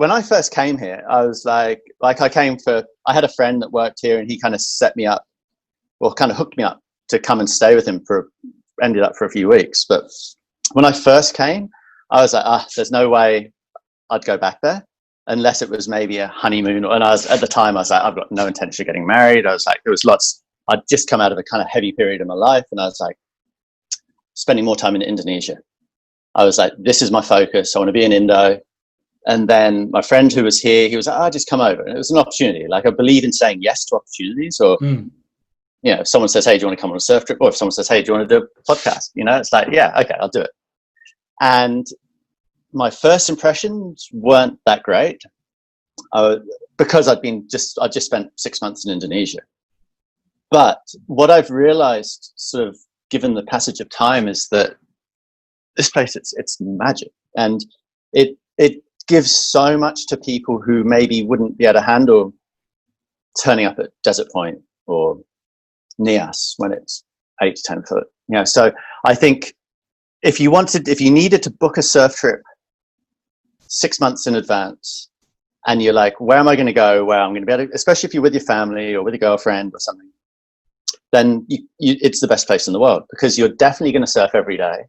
when I first came here, I was I had a friend that worked here, and he kind of set me up, or kind of hooked me up to come and stay with him ended up for a few weeks. But when I first came, I was like, there's no way I'd go back there unless it was maybe a honeymoon. And at the time, I was like, I've got no intention of getting married. I was like, I'd just come out of a kind of heavy period in my life, and I was like, spending more time in Indonesia. I was like, this is my focus. I want to be in Indo. And then my friend who was here, he was like, just come over. And it was an opportunity. Like, I believe in saying yes to opportunities, or, if someone says, hey, do you want to come on a surf trip? Or if someone says, hey, do you want to do a podcast? It's like, yeah, okay, I'll do it. And my first impressions weren't that great because I just spent 6 months in Indonesia. But what I've realized, sort of given the passage of time, is that this place, it's magic. And it gives so much to people who maybe wouldn't be able to handle turning up at Desert Point or Nias when it's 8 to 10 foot. So I think if you needed to book a surf trip 6 months in advance, and you're like, where am I going to go? Where I'm going to be able to, especially if you're with your family or with your girlfriend or something, then it's the best place in the world, because you're definitely going to surf every day,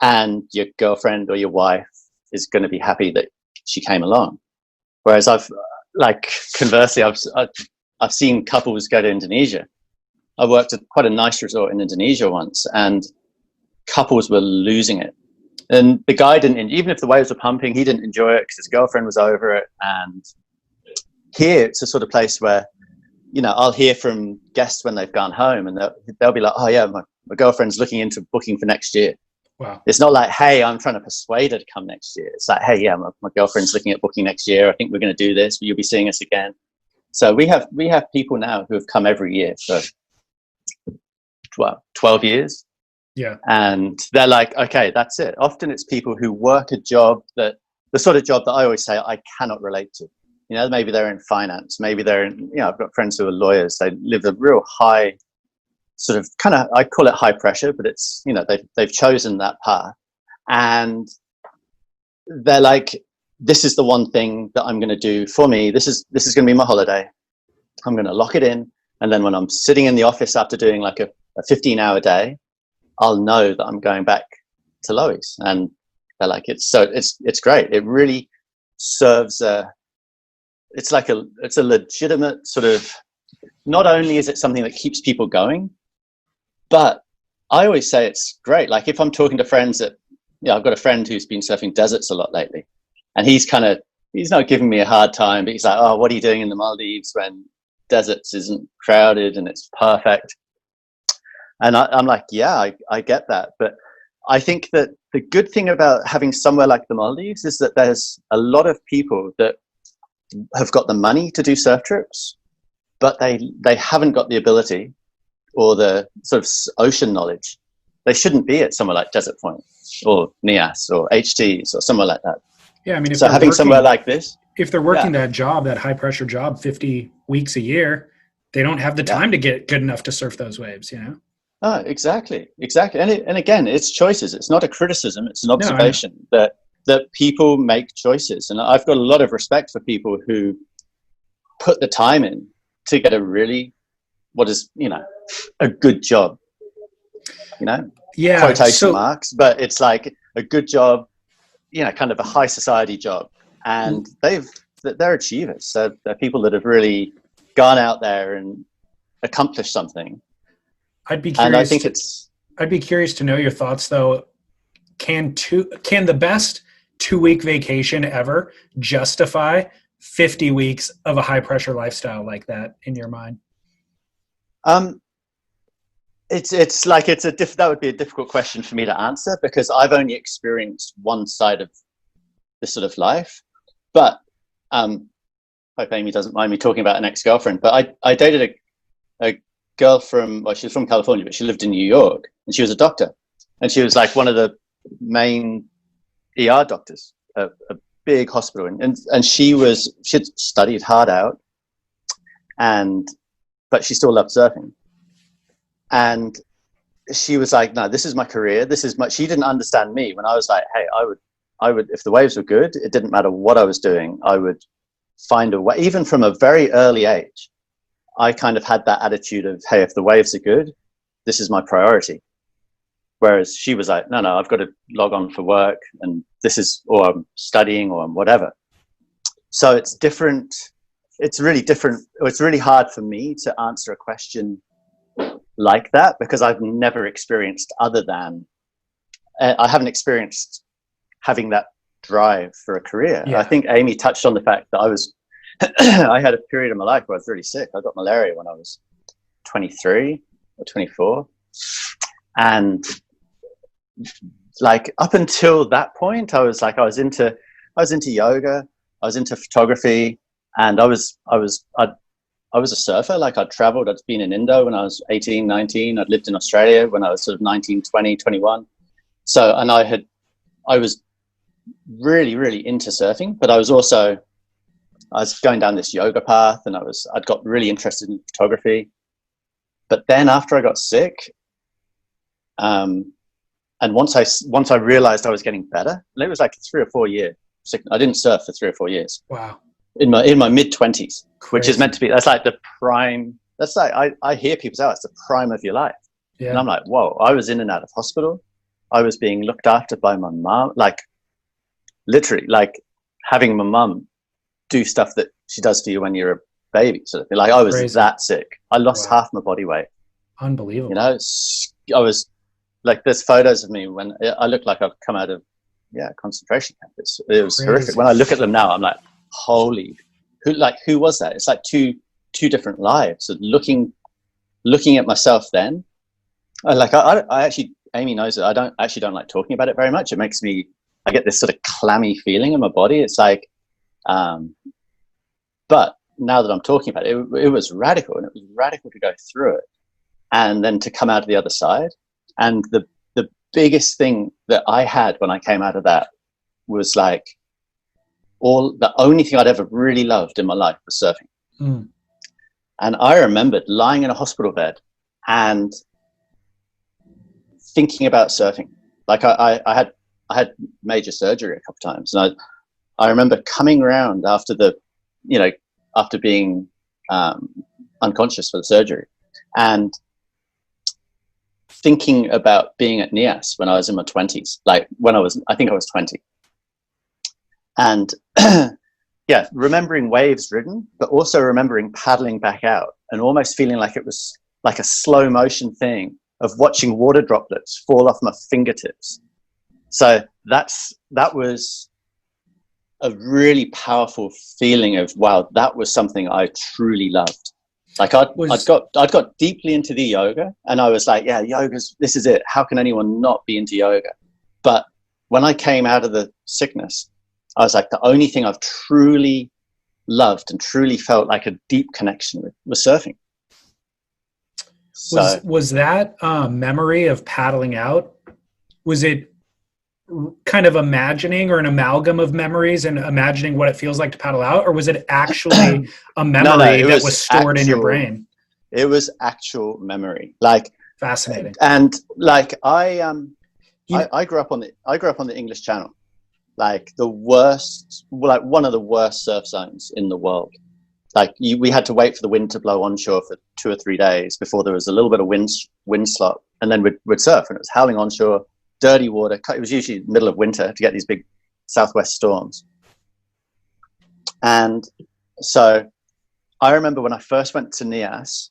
and your girlfriend or your wife is going to be happy that she came along. Whereas conversely, I've seen couples go to Indonesia. I worked at quite a nice resort in Indonesia once, and couples were losing it. And the guy didn't, even if the waves were pumping, he didn't enjoy it because his girlfriend was over it. And here, it's a sort of place where, I'll hear from guests when they've gone home, and they'll be like, oh yeah, my girlfriend's looking into booking for next year. Wow. It's not like, hey, I'm trying to persuade her to come next year. It's like, hey, yeah, my girlfriend's looking at booking next year. I think we're going to do this. You'll be seeing us again. So we have people now who have come every year for 12 years. Yeah. And they're like, okay, that's it. Often it's people who work a job the sort of job that I always say I cannot relate to. Maybe they're in finance, maybe they're in, I've got friends who are lawyers. They live a real high sort of I call it high pressure, but it's, they've chosen that path. And they're like, this is the one thing that I'm going to do for me. This is going to be my holiday. I'm going to lock it in. And then when I'm sitting in the office after doing like a 15-hour day, I'll know that I'm going back to Loeys. And they're like, it's great. It really serves it's a legitimate sort of, not only is it something that keeps people going, but I always say it's great. Like if I'm talking to friends I've got a friend who's been surfing deserts a lot lately, and he's not giving me a hard time, but he's like, oh, what are you doing in the Maldives when deserts isn't crowded and it's perfect? And I'm like, yeah, I get that. But I think that the good thing about having somewhere like the Maldives is that there's a lot of people that have got the money to do surf trips, but they haven't got the ability or the sort of ocean knowledge. They shouldn't be at somewhere like Desert Point or Nias or HTs or somewhere like that. Yeah, I mean, so having somewhere like this, if they're working that job, that high pressure job, 50 weeks a year, they don't have the time to get good enough to surf those waves, Oh, exactly. And again, it's choices. It's not a criticism. It's an observation that people make choices. And I've got a lot of respect for people who put the time in to get a really, a good job, yeah, quotation marks, but it's like a good job, kind of a high society job. And they're achievers. So they're people that have really gone out there and accomplished something. I'd be curious to know your thoughts though. Can the best 2-week vacation ever justify 50 weeks of a high pressure lifestyle like that in your mind? That would be a difficult question for me to answer, because I've only experienced one side of this sort of life. But hope Amy doesn't mind me talking about an ex-girlfriend, but I dated a girl she was from California, but she lived in New York, and she was a doctor, and she was like one of the main ER doctors, a big hospital, and she'd studied hard out, but she still loved surfing. And she was like, no, this is my career. She didn't understand me when I was like, hey, if the waves were good, it didn't matter what I was doing, I would find a way. Even from a very early age, I kind of had that attitude of, hey, if the waves are good, this is my priority. Whereas she was like, no, I've got to log on for work, and this is, or I'm studying, or I'm whatever. So it's different. It's really different. It's really hard for me to answer a question like that, because I've never experienced I haven't experienced having that drive for a career. Yeah. I think Amy touched on the fact that I had a period in my life where I was really sick. I got malaria when I was 23 or 24. And like up until that point, I was into yoga, I was into photography, and I was a surfer. Like I'd traveled, I'd been in Indo when I was 18, 19. I'd lived in Australia when I was sort of 19, 20, 21. So, and I was really, really into surfing, but I was going down this yoga path, and I'd got really interested in photography. But then after I got sick, and once I realized I was getting better, and it was like 3 or 4 years, I didn't surf for 3 or 4 years. Wow. In my mid-20s, which is meant to be, that's like the prime, that's like, I hear people say, it's the prime of your life. Yeah. And I'm like, whoa, I was in and out of hospital. I was being looked after by my mom, like literally, like having my mum do stuff that she does for you when you're a baby, sort of thing. Like I was that sick. I lost half my body weight. Unbelievable. You know, I was like, there's photos of me when I looked like I've come out of concentration camp. It was horrific. When I look at them now, I'm like, holy, who was that? It's like two different lives. So looking at myself then, I actually, Amy knows that I don't like talking about it very much. It makes me, I get this sort of clammy feeling in my body. It's like, but now that I'm talking about it, it was radical, and it was radical to go through it and then to come out of the other side. And the biggest thing that I had when I came out of that was like, the only thing I'd ever really loved in my life was surfing. Mm. And I remembered lying in a hospital bed and thinking about surfing. Like I had major surgery a couple of times, and I remember coming around after being unconscious for the surgery, and thinking about being at NIAS when I was in my 20s, like I think I was 20. And remembering waves ridden, but also remembering paddling back out and almost feeling like it was like a slow motion thing of watching water droplets fall off my fingertips. So that was a really powerful feeling of, wow, that was something I truly loved. Like I'd got deeply into the yoga, and I was like, yeah, this is it. How can anyone not be into yoga? But when I came out of the sickness, I was like, the only thing I've truly loved and truly felt like a deep connection with was surfing. Was that memory of paddling out, was it kind of imagining or an amalgam of memories and imagining what it feels like to paddle out, or was it actually a memory that was stored in your brain? It was actual memory. Like, fascinating. And like I grew up on the English Channel, like one of the worst surf zones in the world. Like we had to wait for the wind to blow onshore for 2 or 3 days before there was a little bit of wind slop, and then we'd surf, and it was howling onshore, dirty water. It was usually the middle of winter to get these big southwest storms. And so I remember when I first went to NIAS,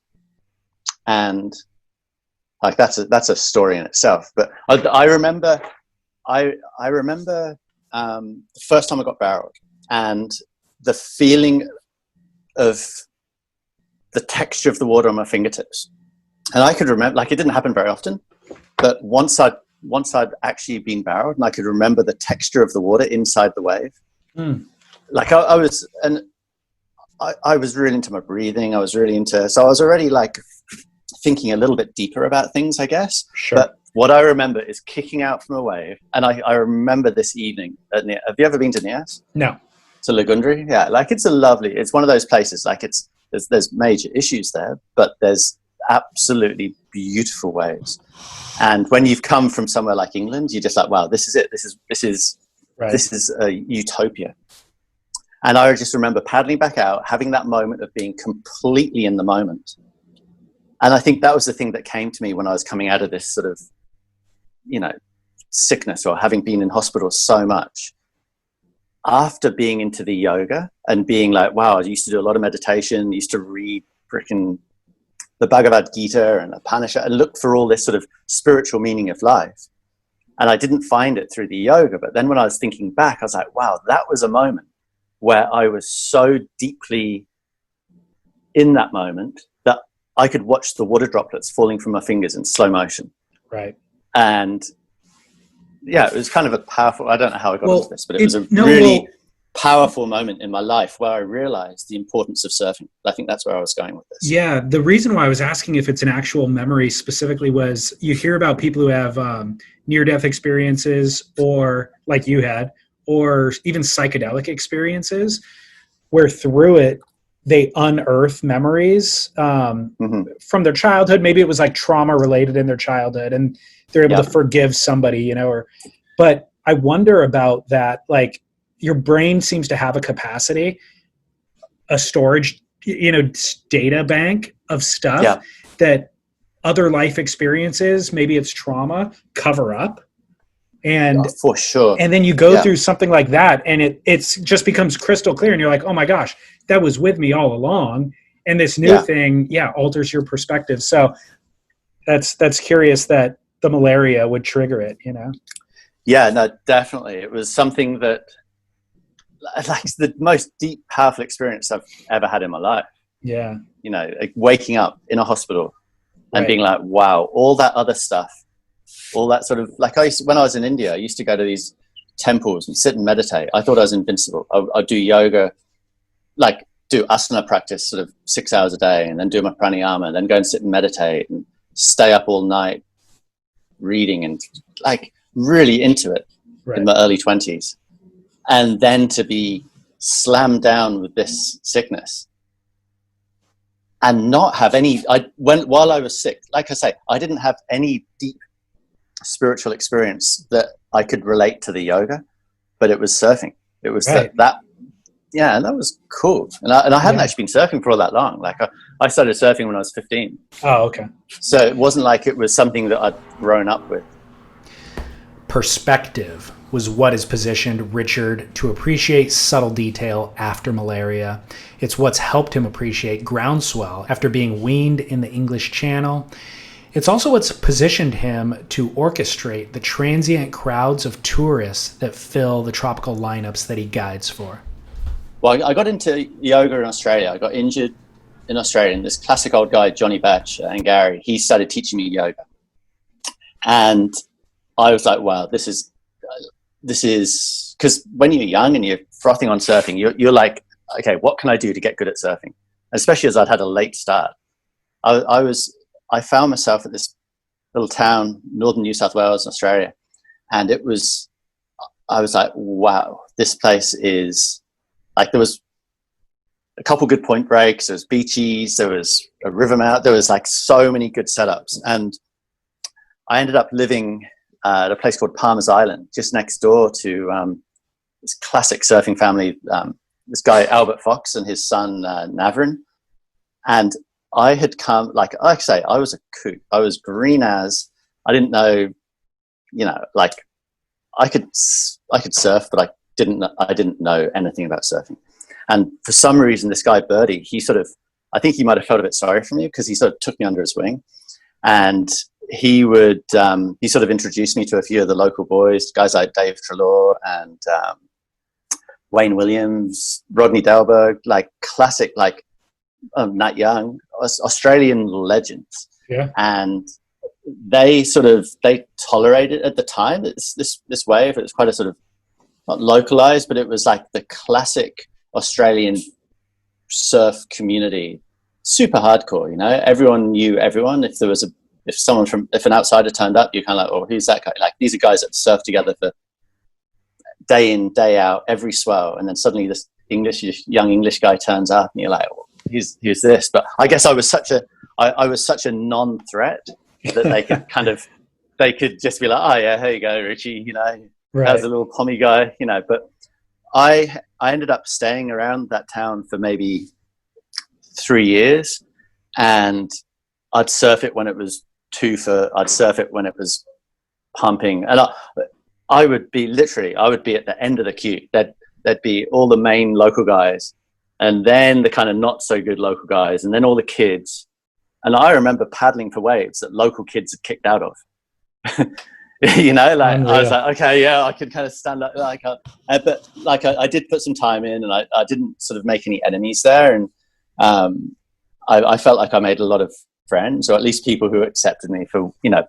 and like that's a story in itself. But I remember the first time I got barreled, and the feeling of the texture of the water on my fingertips. And I could remember, like, it didn't happen very often, but once I'd actually been barreled, and I could remember the texture of the water inside the wave. Mm. Like I was really into my breathing. I was already like thinking a little bit deeper about things, I guess. Sure. But what I remember is kicking out from a wave. And I remember this evening at NIAS. Have you ever been to NIAS? No. To Lagundri? Yeah. Like it's one of those places, like there's major issues there, but there's absolutely beautiful waves. And when you've come from somewhere like England, you're just like, wow, this is it. This is Right. This is a utopia. And I just remember paddling back out, having that moment of being completely in the moment. And I think that was the thing that came to me when I was coming out of this sort of, sickness, or having been in hospital so much. After being into the yoga and being like, wow, I used to do a lot of meditation, used to read freaking the Bhagavad Gita and Upanishad and look for all this sort of spiritual meaning of life. And I didn't find it through the yoga. But then when I was thinking back, I was like, wow, that was a moment where I was so deeply in that moment that I could watch the water droplets falling from my fingers in slow motion. Right. And yeah, it was kind of a powerful, I don't know how I got into this, but it was a really powerful moment in my life where I realized the importance of surfing. I think that's where I was going with this. Yeah. The reason why I was asking if it's an actual memory specifically was you hear about people who have near-death experiences, or like you had, or even psychedelic experiences where through it, they unearth memories from their childhood. Maybe it was like trauma related in their childhood and they're able to forgive somebody, but I wonder about that. Like, your brain seems to have a capacity, a storage, data bank of stuff that other life experiences, maybe it's trauma, cover up. And for sure. And then you go through something like that and it's just becomes crystal clear and you're like, oh my gosh, that was with me all along. And this new thing, alters your perspective. So that's curious that the malaria would trigger it, Yeah, no, definitely. It was something that, like, the most deep, powerful experience I've ever had in my life. Yeah. Like waking up in a hospital and being like, wow, all that other stuff, all that sort of, like, when I was in India, I used to go to these temples and sit and meditate. I thought I was invincible. I'd do yoga, like do asana practice sort of 6 hours a day, and then do my pranayama, and then go and sit and meditate and stay up all night reading and like really into it in my early 20s. And then to be slammed down with this sickness and not have any, while I was sick, like I say, I didn't have any deep spiritual experience that I could relate to the yoga, but it was surfing. It was that was cool. And I hadn't actually been surfing for all that long. Like I started surfing when I was 15. Oh, okay. So it wasn't like it was something that I'd grown up with. Perspective was what has positioned Richard to appreciate subtle detail after malaria. It's what's helped him appreciate groundswell after being weaned in the English Channel. It's also what's positioned him to orchestrate the transient crowds of tourists that fill the tropical lineups that he guides for. Well, I got into yoga in Australia. I got injured in Australia, and this classic old guy, Johnny Batch and Gary, he started teaching me yoga. And I was like, wow, this is, because when you're young and you're frothing on surfing, you're like, okay, what can I do to get good at surfing? Especially as I'd had a late start. I found myself at this little town, northern New South Wales, Australia. And I was like, wow, this place is, like, there was a couple good point breaks, there was beaches, there was a river mount, there was like so many good setups. And I ended up living at a place called Palmer's Island, just next door to this classic surfing family, this guy Albert Fox and his son Navrin. And I had come, like I say, I was a kook. I was green as, I didn't know, like I could surf, but I didn't know anything about surfing. And for some reason, this guy Birdie, I think he might have felt a bit sorry for me, because he sort of took me under his wing, and he sort of introduced me to a few of the local boys, guys like Dave Trelaw and Wayne Williams, Rodney Delberg, like classic, like Nat Young, Australian legends. Yeah. And they tolerated at the time this wave. It was quite a sort of, not localized, but it was like the classic Australian surf community, super hardcore. Everyone knew everyone. If an outsider turned up, you're kind of like, oh, who's that guy? Like, these are guys that surf together for day in, day out, every swell, and then suddenly this young English guy turns up, and you're like, oh, who's this? But I guess I was such a non-threat that they could they could just be like, oh yeah, here you go, Richie, as a little Pommy guy, you know. But I ended up staying around that town for maybe 3 years, and I'd surf it when it was I'd surf it when it was pumping, and I would be at the end of the queue. There'd be all the main local guys, and then the kind of not so good local guys, and then all the kids. And I remember paddling for waves that local kids had kicked out of. You know, like Unreal. I was like, okay, yeah, I could kind of stand up. But like I did put some time in, and I didn't sort of make any enemies there, and I felt like I made a lot of friends, or at least people who accepted me for, you know,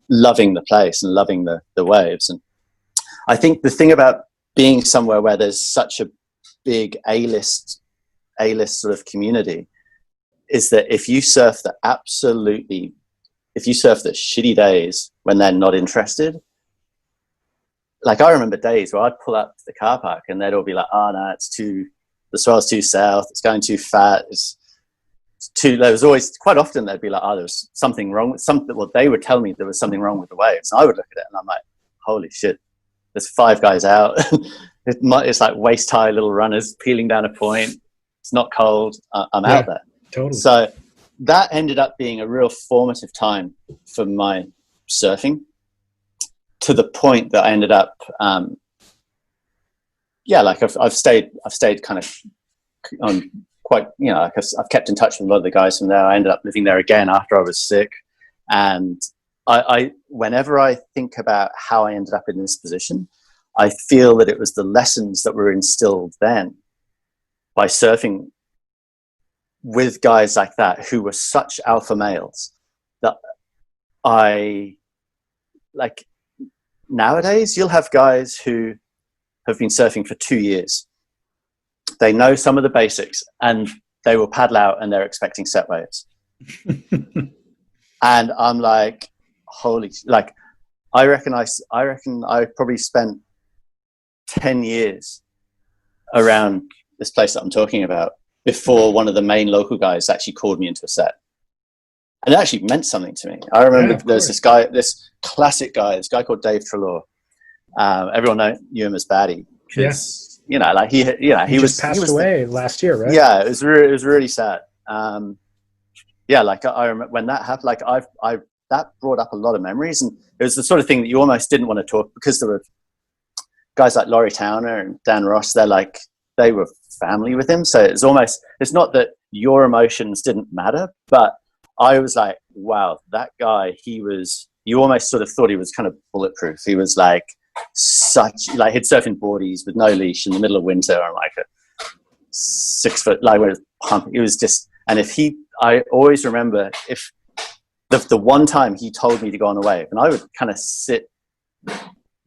loving the place and loving the waves. And I think the thing about being somewhere where there's such a big A-list sort of community is that if you surf the shitty days when they're not interested, like I remember days where I'd pull up to the car park and they'd all be like, oh no, the swell's too south, it's going too fat, there was always, quite often they'd be like, oh, there's something wrong with something. Well, they would tell me there was something wrong with the waves, and I would look at it and I'm like, holy shit, there's 5 guys out. It's like waist high little runners peeling down a point. It's not cold. I'm out there. Totally. So that ended up being a real formative time for my surfing, to the point that I ended up, like I've stayed kind of on quite, you know, I've kept in touch with a lot of the guys from there. I ended up living there again after I was sick. And I whenever I think about how I ended up in this position, I feel that it was the lessons that were instilled then by surfing with guys like that who were such alpha males that nowadays you'll have guys who have been surfing for 2 years. They know some of the basics and they will paddle out and they're expecting set waves. And I'm like, I reckon I probably spent 10 years around this place that I'm talking about before one of the main local guys actually called me into a set. And it actually meant something to me. I remember there's this classic guy, this guy called Dave Trelaw. Everyone knew him as Batty. You know, like he was passed away last year, right? Yeah, it was really sad. Like I remember when that happened. Like that brought up a lot of memories, and it was the sort of thing that you almost didn't want to talk, because there were guys like Laurie Towner and Dan Ross. They were family with him, so it's not that your emotions didn't matter, but I was like, wow, that guy. You almost sort of thought he was kind of bulletproof. He was like. He'd surf in boardies with no leash in the middle of winter on like a 6 foot, like where it was pumping. It was just, and I always remember if the one time he told me to go on a wave, and I would kind of sit,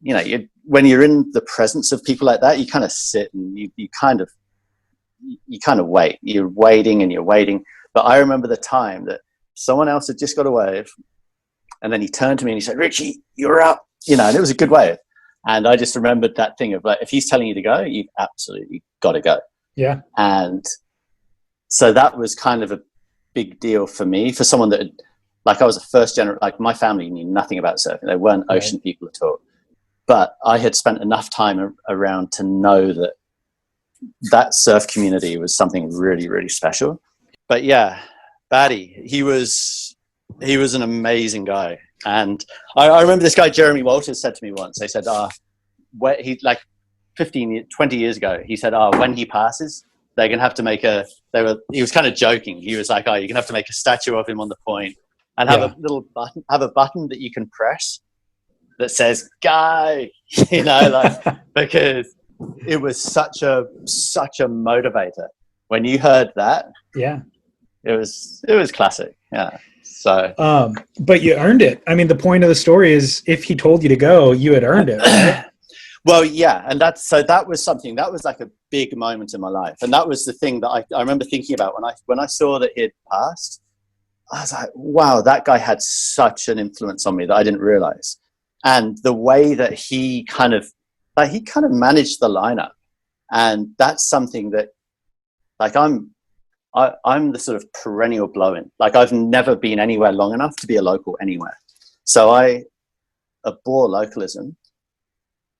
you know, when you're in the presence of people like that, you kind of sit and you kind of wait. You're waiting and you're waiting. But I remember the time that someone else had just got a wave, and then he turned to me and he said, Richie, you're up, you know, and it was a good wave. And I just remembered that thing of like, if he's telling you to go, you've absolutely got to go. Yeah. And so that was kind of a big deal for me, for someone that I was a first generation, like my family knew nothing about surfing. They weren't ocean people at all. But I had spent enough time around to know that surf community was something really, really special. But yeah, Batty, he was an amazing guy. And I remember this guy, Jeremy Walters, said to me once, they said, he like 20 years ago, he said, when he passes, they're going to have to he was kind of joking. He was like, you're going to have to make a statue of him on the point and have a little button, that you can press that says guy, you know, like, because it was such a motivator. When you heard that, it was classic. Yeah. So, but you earned it. I mean, the point of the story is, if he told you to go, you had earned it, right? Well, yeah. And that was something that was like a big moment in my life. And that was the thing that I remember thinking about when I saw that he had passed. I was like, wow, that guy had such an influence on me that I didn't realize. And the way that he kind of managed the lineup. And that's something that, like, I'm the sort of perennial blow-in. Like, I've never been anywhere long enough to be a local anywhere. So I abhor localism.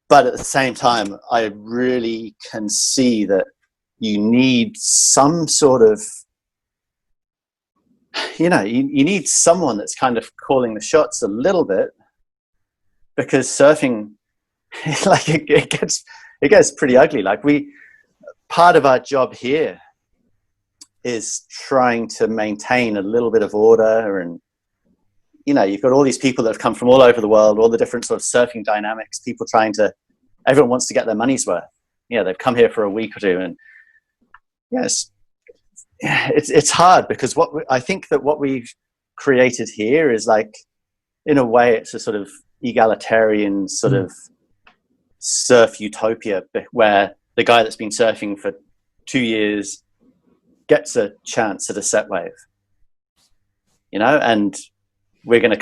But at the same time, I really can see that you need some sort of, you need someone that's kind of calling the shots a little bit, because surfing, like it gets pretty ugly. Like part of our job here is trying to maintain a little bit of order, and you've got all these people that have come from all over the world, all the different sort of surfing dynamics, everyone wants to get their money's worth. They've come here for a week or two, and yes, it's hard, because I think that what we've created here is, like, in a way, it's a sort of egalitarian sort of surf utopia, where the guy that's been surfing for 2 years gets a chance at a set wave, and we're going to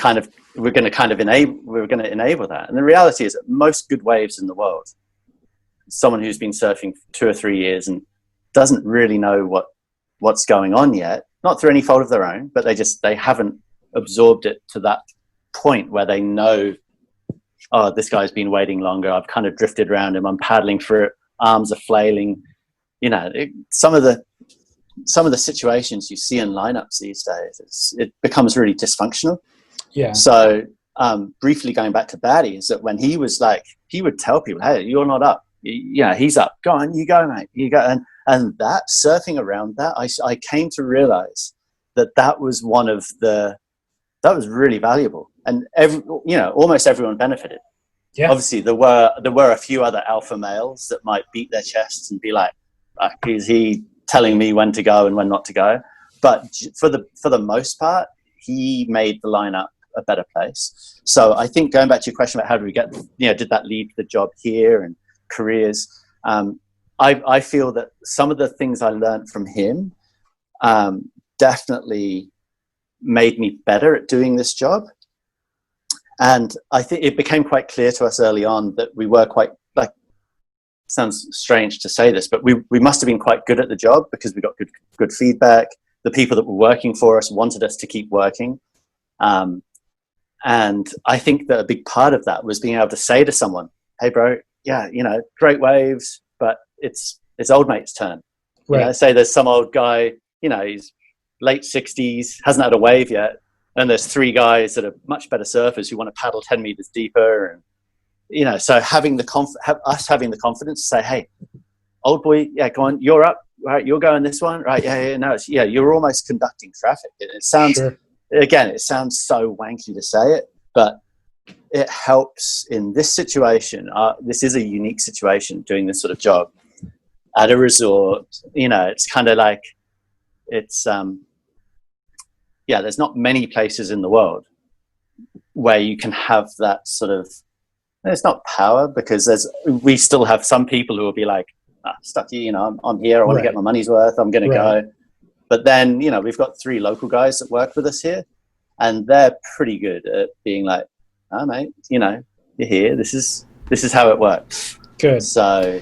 enable that. And the reality is that most good waves in the world, someone who's been surfing for 2 or 3 years and doesn't really know what's going on yet, not through any fault of their own, but they haven't absorbed it to that point where they know, oh, this guy's been waiting longer, I've kind of drifted around him, I'm paddling through it, arms are flailing. Some of the situations you see in lineups these days, it becomes really dysfunctional. Yeah. So briefly going back to Batty, is that when he was like, he would tell people, hey, you're not up. He's up. Go on, you go, mate. You go. And that, surfing around that, I came to realize that was that was really valuable. And almost everyone benefited. Yeah. Obviously, there were a few other alpha males that might beat their chests and be like, is he telling me when to go and when not to go? But for the most part, he made the lineup a better place. So I think, going back to your question about how do we get, did that lead to the job here and careers? I feel that some of the things I learned from him definitely made me better at doing this job. And I think it became quite clear to us early on that we were quite, like, sounds strange to say this, but we must have been quite good at the job, because we got good feedback. The people that were working for us wanted us to keep working. And I think that a big part of that was being able to say to someone, hey, bro, yeah, great waves, but it's old mate's turn. Right. Say there's some old guy, he's late 60s, hasn't had a wave yet, and there's 3 guys that are much better surfers who want to paddle 10 meters deeper. And, so having the confidence to say, hey, old boy, yeah, go on, you're up, right, you're going this one, right, you're almost conducting traffic. It sounds, sure. Again, it sounds so wanky to say it, but it helps in this situation. This is a unique situation, doing this sort of job at a resort. It's kind of like, it's there's not many places in the world where you can have that sort of, it's not power, because we still have some people who will be like, stuck here, I'm here, I want to get my money's worth, I'm going to go. But then, we've got 3 local guys that work with us here, and they're pretty good at being like, oh, mate, you're here, this is how it works. Good. So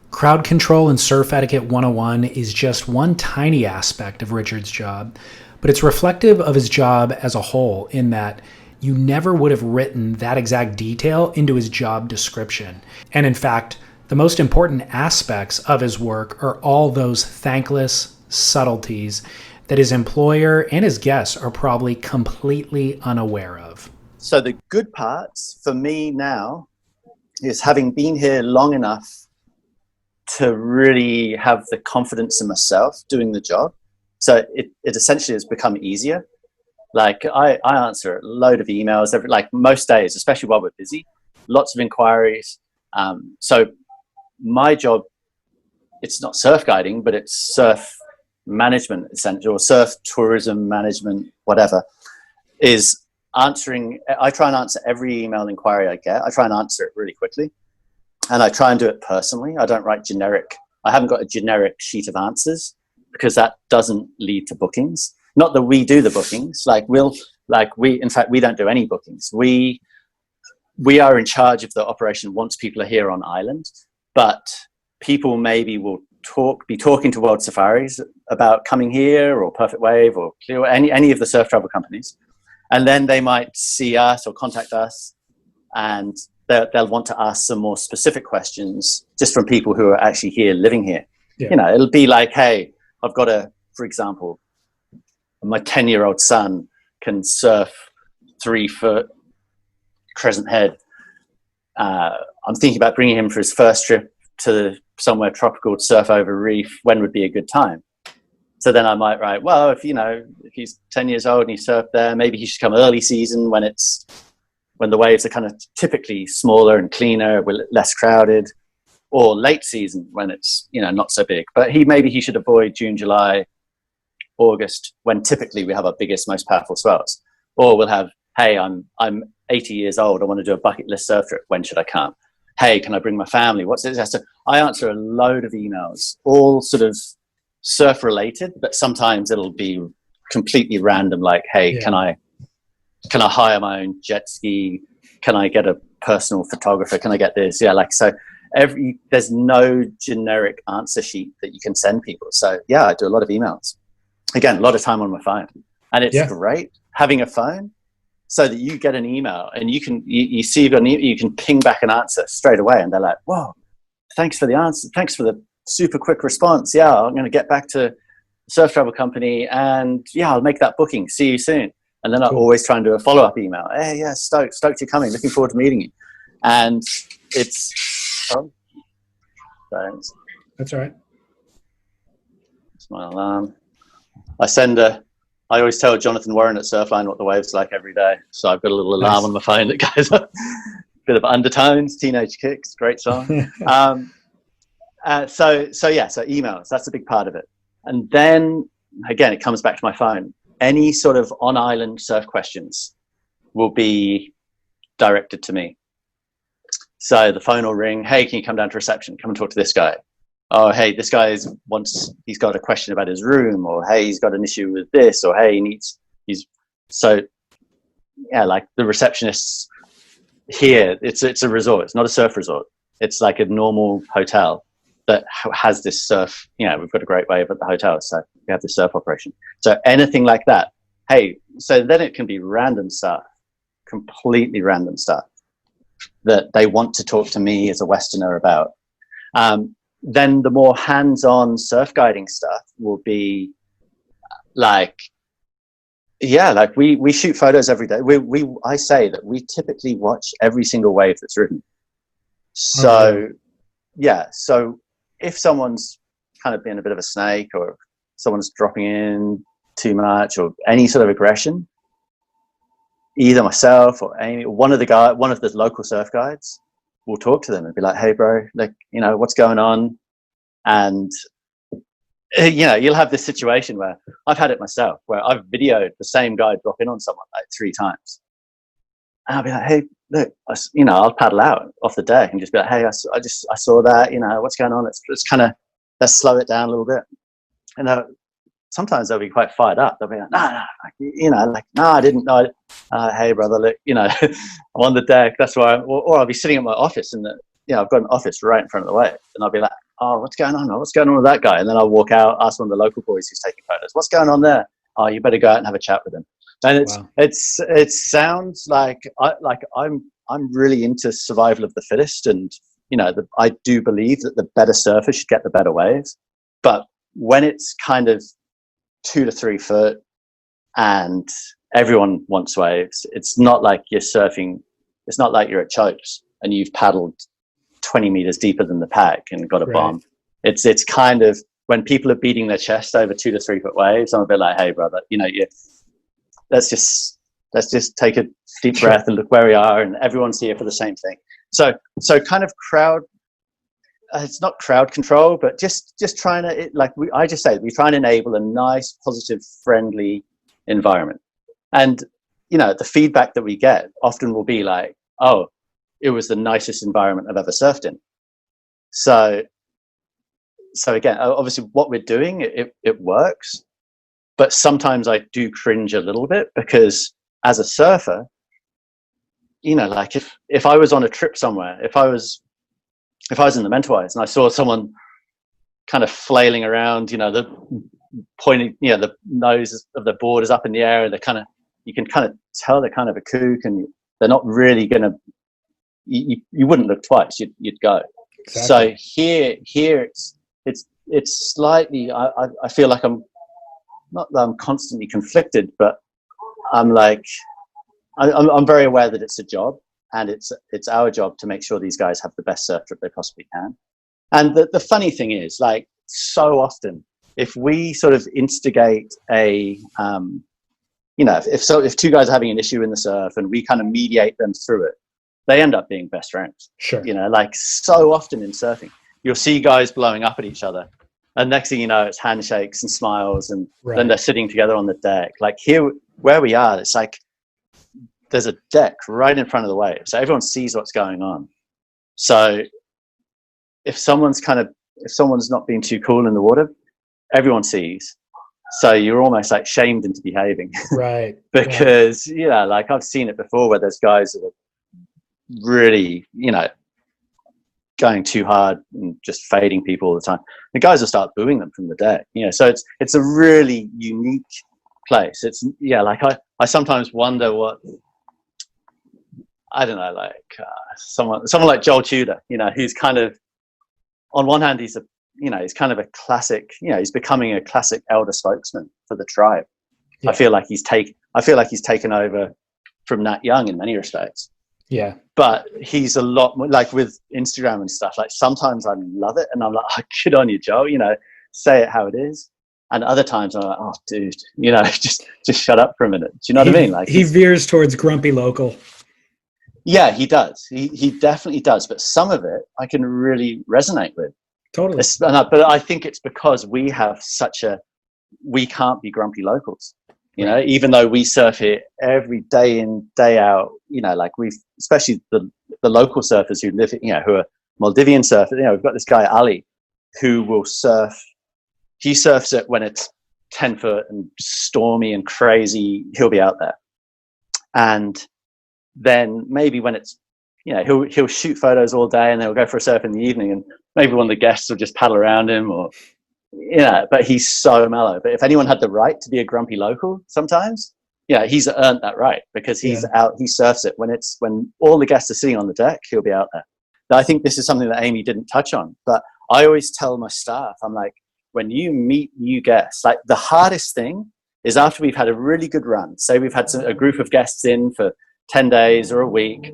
crowd control and surf etiquette 101 is just one tiny aspect of Richard's job, but it's reflective of his job as a whole, in that you never would have written that exact detail into his job description. And in fact, the most important aspects of his work are all those thankless subtleties that his employer and his guests are probably completely unaware of. So the good parts for me now is having been here long enough to really have the confidence in myself doing the job. So it essentially has become easier. Like I answer a load of emails like most days, especially while we're busy, lots of inquiries. So my job, it's not surf guiding, but it's surf management, essentially, or surf tourism management, whatever, is answering. I try and answer every email inquiry I get. I try and answer it really quickly, and I try and do it personally. I don't write generic. I haven't got a generic sheet of answers, because that doesn't lead to bookings. Not that we do the bookings. In fact, we don't do any bookings. We are in charge of the operation once people are here on island, but people maybe will be talking to World Safaris about coming here, or Perfect Wave, or Clear, any of the surf travel companies. And then they might see us or contact us, and they'll want to ask some more specific questions just from people who are actually here, living here. Yeah. You know, it'll be like, hey, I've got for example, my 10-year-old son can surf 3-foot crescent head. I'm thinking about bringing him for his first trip to somewhere tropical to surf over a reef. When would be a good time? So then I might write, well, if he's 10 years old and he surfed there, maybe he should come early season when the waves are kind of typically smaller and cleaner, less crowded, or late season when it's, not so big. But maybe he should avoid June, July, August, when typically we have our biggest, most powerful swells. Or we'll have, hey, I'm 80 years old. I want to do a bucket list surf trip. When should I come? Hey, can I bring my family? What's it? So I answer a load of emails, all sort of surf related, but sometimes it'll be completely random. Like, hey, can I hire my own jet ski? Can I get a personal photographer? Can I get this? Yeah. Like, so there's no generic answer sheet that you can send people. So yeah, I do a lot of emails. Again, a lot of time on my phone, and it's great having a phone so that you get an email and you see you can ping back an answer straight away, and they're like, whoa, thanks for the answer. Thanks for the super quick response. Yeah, I'm going to get back to the surf travel company, and I'll make that booking. See you soon. And then I always try and do a follow-up email. Hey, yeah, stoked you're coming. Looking forward to meeting you. And it's thanks. That's all right. It's my alarm. I always tell Jonathan Warren at Surfline what the waves like every day. So I've got a little alarm on my phone that goes up. Bit of undertones, Teenage Kicks, great song. So emails, that's a big part of it. And then again, it comes back to my phone. Any sort of on-island surf questions will be directed to me. So the phone will ring. Hey, can you come down to reception? Come and talk to this guy. Oh, hey, this guy he's got a question about his room, or hey, he's got an issue with this, or hey, like the receptionists here, it's a resort. It's not a surf resort. It's like a normal hotel that has this surf. We've got a great wave at the hotel, so we have this surf operation. So anything like that. Hey, so then it can be random stuff, completely random stuff that they want to talk to me as a Westerner about. Then the more hands-on surf guiding stuff will be like, we shoot photos every day. I say that we typically watch every single wave that's ridden. So, so if someone's kind of being a bit of a snake, or someone's dropping in too much, or any sort of aggression, either myself or Amy, one of the local surf guides will talk to them and be like, hey bro, like, what's going on? And you'll have this situation where I've had it myself, where I've videoed the same guy drop in on someone like 3 times, and I'll be like, hey, look, I'll paddle out off the deck and just be like, hey, I saw that, what's going on? Let's slow it down a little bit. And sometimes they'll be quite fired up. They'll be like, no, I didn't know. Hey brother, look, I'm on the deck. That's why. Or I'll be sitting at my office, and I've got an office right in front of the wave, and I'll be like, oh, what's going on? What's going on with that guy? And then I'll walk out, ask one of the local boys who's taking photos, what's going on there? Oh, you better go out and have a chat with him. And it sounds like I'm really into survival of the fittest, and I do believe that the better surfer should get the better waves. But when it's kind of 2 to 3 foot and everyone wants waves, it's not like you're surfing. It's not like you're at Chokes and you've paddled 20 meters deeper than the pack and got a bomb. It's kind of when people are beating their chest over 2 to 3 foot waves, I'm a bit like, hey brother, let's just take a deep breath and look where we are, and everyone's here for the same thing. So kind of crowd. It's not crowd control, but just trying to, I just say, we try and enable a nice, positive, friendly environment. And, the feedback that we get often will be like, oh, it was the nicest environment I've ever surfed in. So again, obviously what we're doing, it works, but sometimes I do cringe a little bit, because as a surfer, like if I was on a trip somewhere, if I was in the Mentawais and I saw someone kind of flailing around, the pointing, the nose of the board is up in the air, and you can kind of tell they're kind of a kook, and they're not really going to you wouldn't look twice. You'd go. Exactly. So here it's slightly. I feel like I'm not that I'm constantly conflicted, but I'm like I'm very aware that it's a job, and it's our job to make sure these guys have the best surf trip they possibly can. And the funny thing is, like, so often, if we sort of instigate a, if two guys are having an issue in the surf and we kind of mediate them through it, they end up being best friends. Sure. Like, so often in surfing, you'll see guys blowing up at each other, and next thing you know, it's handshakes and smiles, and then they're sitting together on the deck. Like, here, where we are, it's like there's a deck right in front of the wave, so everyone sees what's going on. So if someone's not being too cool in the water, everyone sees. So you're almost like shamed into behaving. Right. Because, like, I've seen it before where there's guys that are really, going too hard and just fading people all the time. The guys will start booing them from the deck. So it's a really unique place. It's, like, I sometimes wonder what, I don't know, like someone like Joel Tudor, who's kind of, on one hand, he's kind of a classic, he's becoming a classic elder spokesman for the tribe. Yeah. I feel like he's taken over from Nat Young in many respects. Yeah. But he's a lot more, like, with Instagram and stuff, like, sometimes I love it and I'm like, oh, good on you, Joel, say it how it is. And other times I'm like, oh, dude, just shut up for a minute. Do you know what I mean? Like, he veers towards grumpy local. Yeah, he does. He definitely does. But some of it I can really resonate with. Totally. But I think it's because we have we can't be grumpy locals, even though we surf here every day in, day out, like, especially the local surfers who live, who are Maldivian surfers. We've got this guy, Ali, who will surf. He surfs it when it's 10 foot and stormy and crazy. He'll be out there. And then maybe when it's, he'll shoot photos all day and then he'll go for a surf in the evening, and maybe one of the guests will just paddle around him, or, but he's so mellow. But if anyone had the right to be a grumpy local sometimes, he's earned that right, because he's out, he surfs it when all the guests are sitting on the deck, he'll be out there. Now, I think this is something that Amy didn't touch on, but I always tell my staff, I'm like, when you meet new guests, like, the hardest thing is after we've had a really good run, say we've had a group of guests in for 10 days or a week,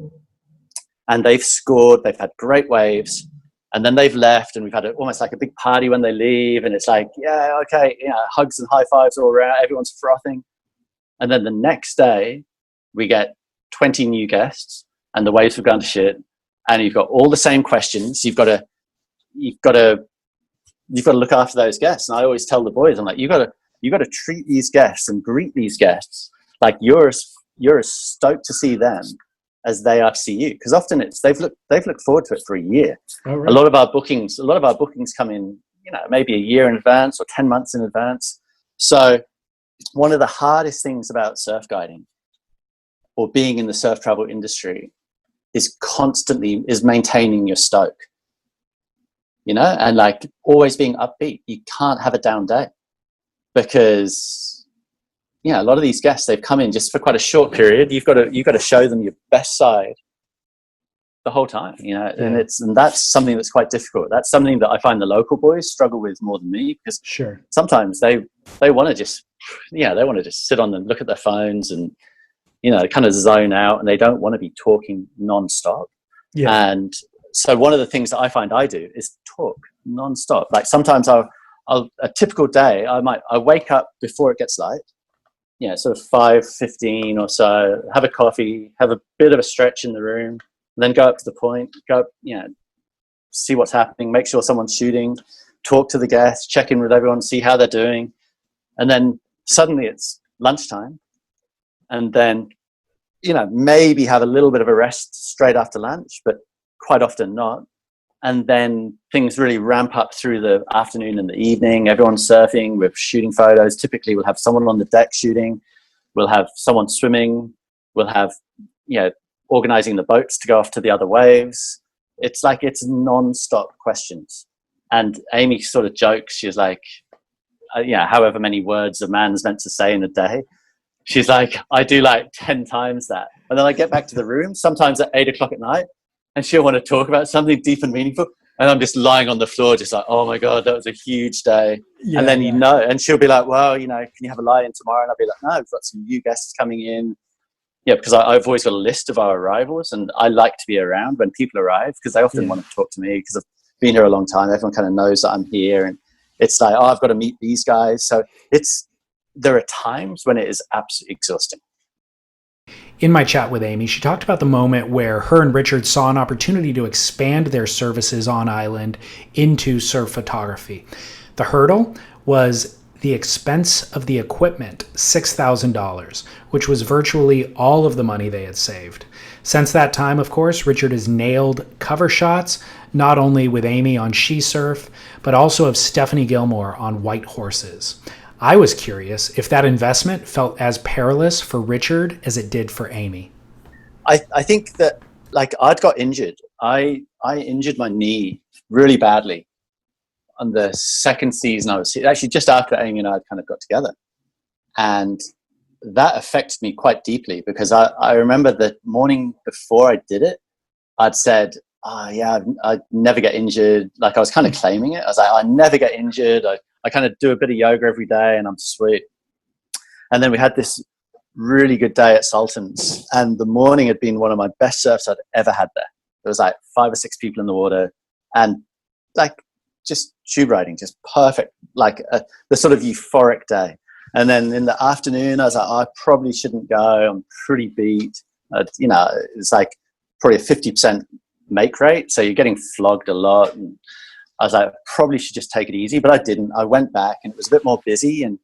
and they've scored, they've had great waves, and then they've left, and we've had almost like a big party when they leave, and it's like, okay, hugs and high fives all around, everyone's frothing. And then the next day we get 20 new guests and the waves have gone to shit, and you've got all the same questions. You've got to look after those guests. And I always tell the boys, I'm like, you got to treat these guests and greet these guests like you're as stoked to see them as they are to see you, because often they've looked forward to it for a year. Oh, right. A lot of our bookings come in, maybe a year in advance or 10 months in advance. So one of the hardest things about surf guiding or being in the surf travel industry is maintaining your stoke, and like always being upbeat. You can't have a down day, because a lot of these guests, they've come in just for quite a short period. You've got to show them your best side the whole time, and that's something that's quite difficult. That's something that I find the local boys struggle with more than me, because sometimes they want to just sit on them, look at their phones, and kind of zone out, and they don't want to be talking non-stop. And so one of the things that I find I do is talk non-stop. Like, sometimes a typical day, I wake up before it gets light, sort of 5:15 or so, have a coffee, have a bit of a stretch in the room, and then go up to the point, see what's happening, make sure someone's shooting, talk to the guests, check in with everyone, see how they're doing. And then suddenly it's lunchtime, and then, maybe have a little bit of a rest straight after lunch, but quite often not. And then things really ramp up through the afternoon and the evening. Everyone's surfing, we're shooting photos. Typically we'll have someone on the deck shooting, we'll have someone swimming, we'll have, organizing the boats to go off to the other waves. It's like, it's non-stop questions. And Amy sort of jokes, she's like, however many words a man's meant to say in a day, she's like, I do like 10 times that. And then I get back to the room, sometimes at 8 o'clock at night, and she'll want to talk about something deep and meaningful, and I'm just lying on the floor, just like, oh my God, that was a huge day. And then, and she'll be like, well, can you have a lie-in tomorrow? And I'll be like, no, we've got some new guests coming in. Yeah, because I've always got a list of our arrivals, and I like to be around when people arrive, because they often want to talk to me, because I've been here a long time. Everyone kind of knows that I'm here, and it's like, oh, I've got to meet these guys. So there are times when it is absolutely exhausting. In my chat with Amy, she talked about the moment where her and Richard saw an opportunity to expand their services on island into surf photography. The hurdle was the expense of the equipment, $6,000, which was virtually all of the money they had saved. Since that time, of course, Richard has nailed cover shots, not only with Amy on She Surf, but also of Stephanie Gilmore on White Horses. I was curious if that investment felt as perilous for Richard as it did for Amy. I think that, like, I'd got injured. I injured my knee really badly on the second season I was here, actually just after Amy and I kind of got together. And that affected me quite deeply, because I remember the morning before I did it, I'd said, I'd never get injured. Like, I was kind of claiming it. I was like, I never get injured. I kind of do a bit of yoga every day and I'm sweet. And then we had this really good day at Sultan's, and the morning had been one of my best surfs I'd ever had there. There was like 5 or 6 people in the water, and like just tube riding, just perfect, like the sort of euphoric day. And then in the afternoon, I was like, I probably shouldn't go. I'm pretty beat. It's like probably a 50% make rate. So you're getting flogged a lot. And I was like, I probably should just take it easy, but I didn't. I went back, and it was a bit more busy. And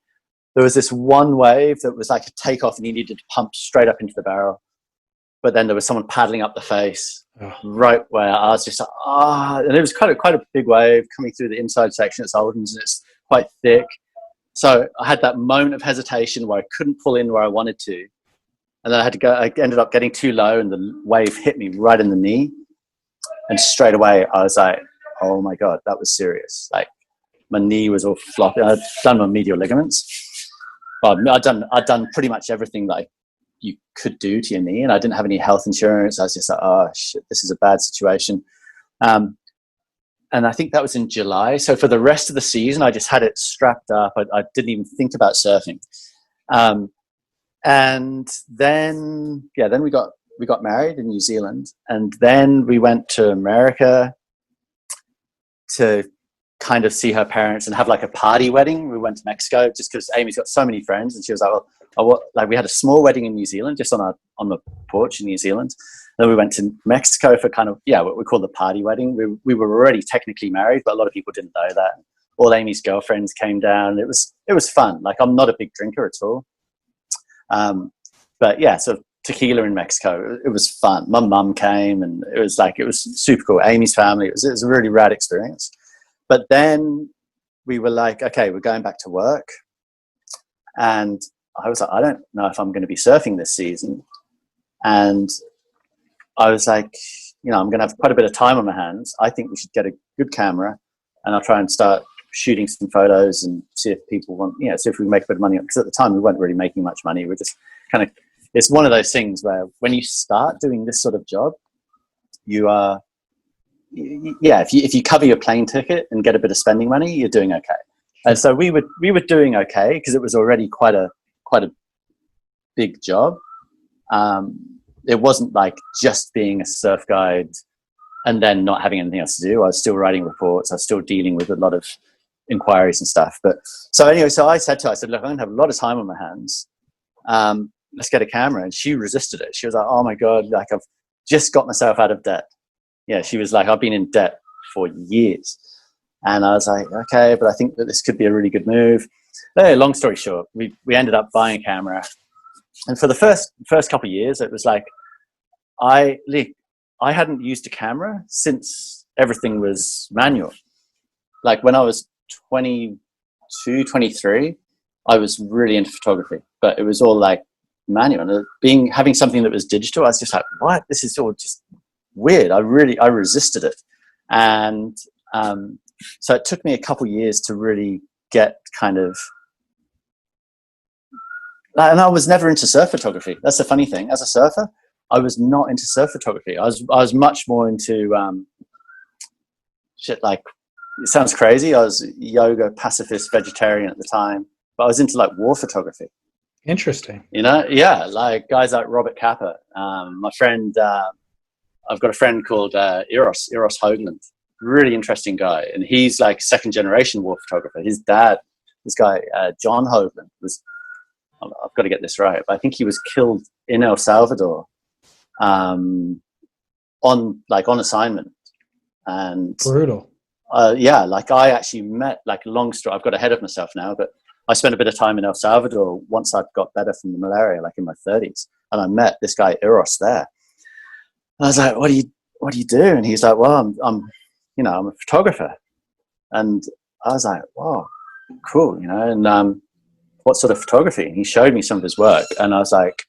there was this one wave that was like a takeoff, and you needed to pump straight up into the barrel. But then there was someone paddling up the face, right where I was just like, and it was quite a big wave coming through the inside section at Sultan's, and it's quite thick. So I had that moment of hesitation where I couldn't pull in where I wanted to. And then I ended up getting too low, and the wave hit me right in the knee. And straight away I was like, oh my God, that was serious. Like, my knee was all floppy. I'd done my medial ligaments. Well, I'd done pretty much everything that you could do to your knee, and I didn't have any health insurance. I was just like, oh shit, this is a bad situation. And I think that was in July. So for the rest of the season, I just had it strapped up. I didn't even think about surfing. And then we got married in New Zealand, and then we went to America to kind of see her parents and have like a party wedding. We went to Mexico just because Amy's got so many friends, and she was like, well, we had a small wedding in New Zealand, just on the porch in New Zealand. Then we went to Mexico for kind of, what we call the party wedding. We were already technically married, but a lot of people didn't know that. All Amy's girlfriends came down. It was fun. Like, I'm not a big drinker at all. But yeah, so tequila in Mexico, it was fun. My mum came, and it was super cool. Amy's family, it was a really rad experience. But then we were like, okay, we're going back to work. And I was like, I don't know if I'm going to be surfing this season. And I was like, I'm going to have quite a bit of time on my hands. I think we should get a good camera, and I'll try and start shooting some photos and see if people want, see if we can make a bit of money. Because at the time we weren't really making much money. We're just kind of, it's one of those things where when you start doing this sort of job, you are, if you cover your plane ticket and get a bit of spending money, you're doing okay. And so we were doing okay, because it was already quite a big job. It wasn't like just being a surf guide and then not having anything else to do. I was still writing reports. I was still dealing with a lot of inquiries and stuff. But so anyway, so I said to her, I said, look, I'm going to have a lot of time on my hands. Let's get a camera. And she resisted it. She was like, oh my God, like, I've just got myself out of debt. Yeah, she was like, I've been in debt for years. And I was like, okay, but I think that this could be a really good move. Anyway, long story short, we ended up buying a camera. And for the first couple of years, it was like, I hadn't used a camera since everything was manual. Like, when I was 22, 23, I was really into photography, but it was all like manual. And having something that was digital, I was just like, what? This is all just weird. I resisted it. And so it took me a couple years to really get kind of, and I was never into surf photography. That's the funny thing. As a surfer, I was not into surf photography. I was much more into shit like, it sounds crazy. I was yoga, pacifist, vegetarian at the time, but I was into like war photography. Interesting. You know, yeah, like guys like Robert Capa. My friend, I've got a friend called Eros Hoagland, really interesting guy, and he's like second generation war photographer. His dad, this guy John Hoagland, was, I've got to get this right, but I think he was killed in El Salvador on assignment. And brutal. Yeah, like I actually met, like, long story, I've got ahead of myself now, but I spent a bit of time in El Salvador once I'd got better from the malaria, like in my 30s, and I met this guy Eros there. And I was like, what do you do? And he's like, well, I'm a photographer. And I was like, wow, cool, you know, and what sort of photography? And he showed me some of his work, and I was like,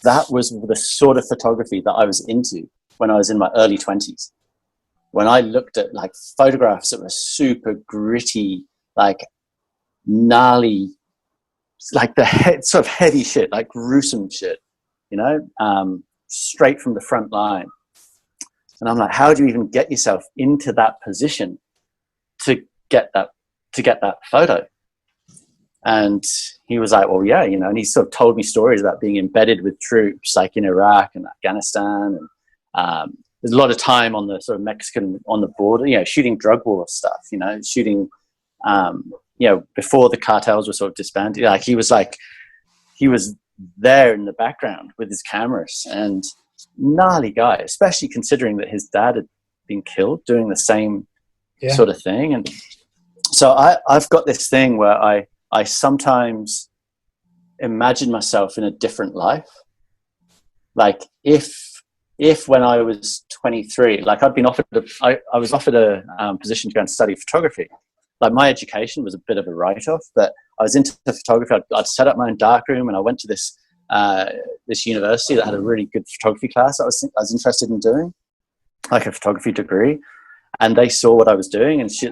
that was the sort of photography that I was into when I was in my early 20s. When I looked at like photographs that were super gritty, like gnarly, like sort of heavy shit, like gruesome shit, you know, straight from the front line. And I'm like, how do you even get yourself into that position to get that photo? And he was like, well, yeah, you know, and he sort of told me stories about being embedded with troops like in Iraq and Afghanistan. And there's a lot of time on the sort of Mexican, on the border, you know, shooting drug war stuff, you know, shooting, you know, before the cartels were sort of disbanded. Like he was there in the background with his cameras, and gnarly guy, especially considering that his dad had been killed doing the same sort of thing. And so I've got this thing where I sometimes imagine myself in a different life. Like if when I was 23, like I'd been offered, I was offered a position to go and study photography. Like my education was a bit of a write-off, but I was into photography. I'd set up my own darkroom, and I went to this university that had a really good photography class I was interested in doing, like a photography degree. And they saw what I was doing, and she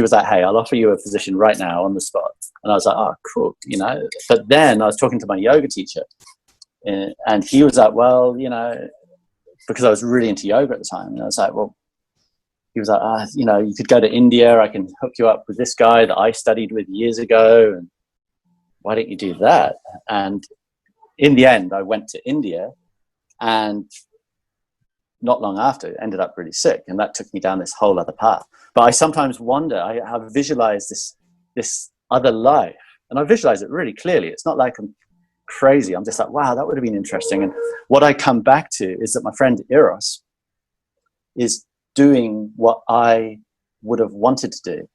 was like, hey, I'll offer you a position right now on the spot. And I was like, oh, cool, you know. But then I was talking to my yoga teacher, and he was like, well, you know, because I was really into yoga at the time. And I was like, well, he was like, you know, you could go to India. I can hook you up with this guy that I studied with years ago. And why don't you do that? And in the end, I went to India, and not long after, ended up really sick. And that took me down this whole other path. But I sometimes wonder, I have visualized this other life, and I visualize it really clearly. It's not like I'm crazy. I'm just like, wow, that would have been interesting. And what I come back to is that my friend Eros is doing what I would have wanted to do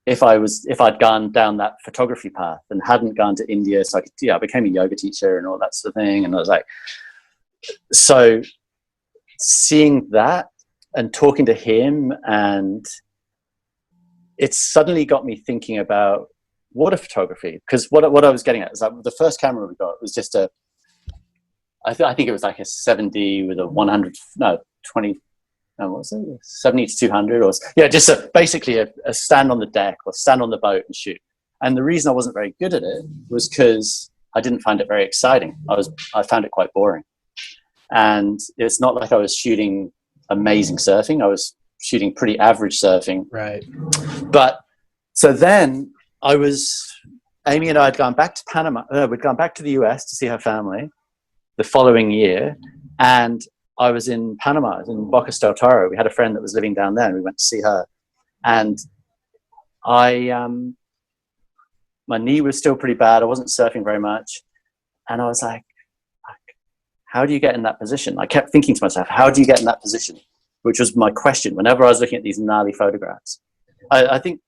if I'd gone down that photography path and hadn't gone to India. So I became a yoga teacher and all that sort of thing. And I was like, so seeing that and talking to him, and it suddenly got me thinking about water photography. Because what I was getting at is like the first camera we got was just I think it was like a 7D with a 70 to 200, or just basically a stand on the deck or stand on the boat and shoot. And the reason I wasn't very good at it was because I didn't find it very exciting. I found it quite boring. And it's not like I was shooting amazing surfing. I was shooting pretty average surfing. Right. But so then Amy and I had gone back to Panama. We'd gone back to the US to see her family the following year. And I was in Panama, I was in Bocas del Toro. We had a friend that was living down there, and we went to see her. And my knee was still pretty bad. I wasn't surfing very much. And I was like, how do you get in that position? I kept thinking to myself, how do you get in that position? Which was my question whenever I was looking at these gnarly photographs. I think,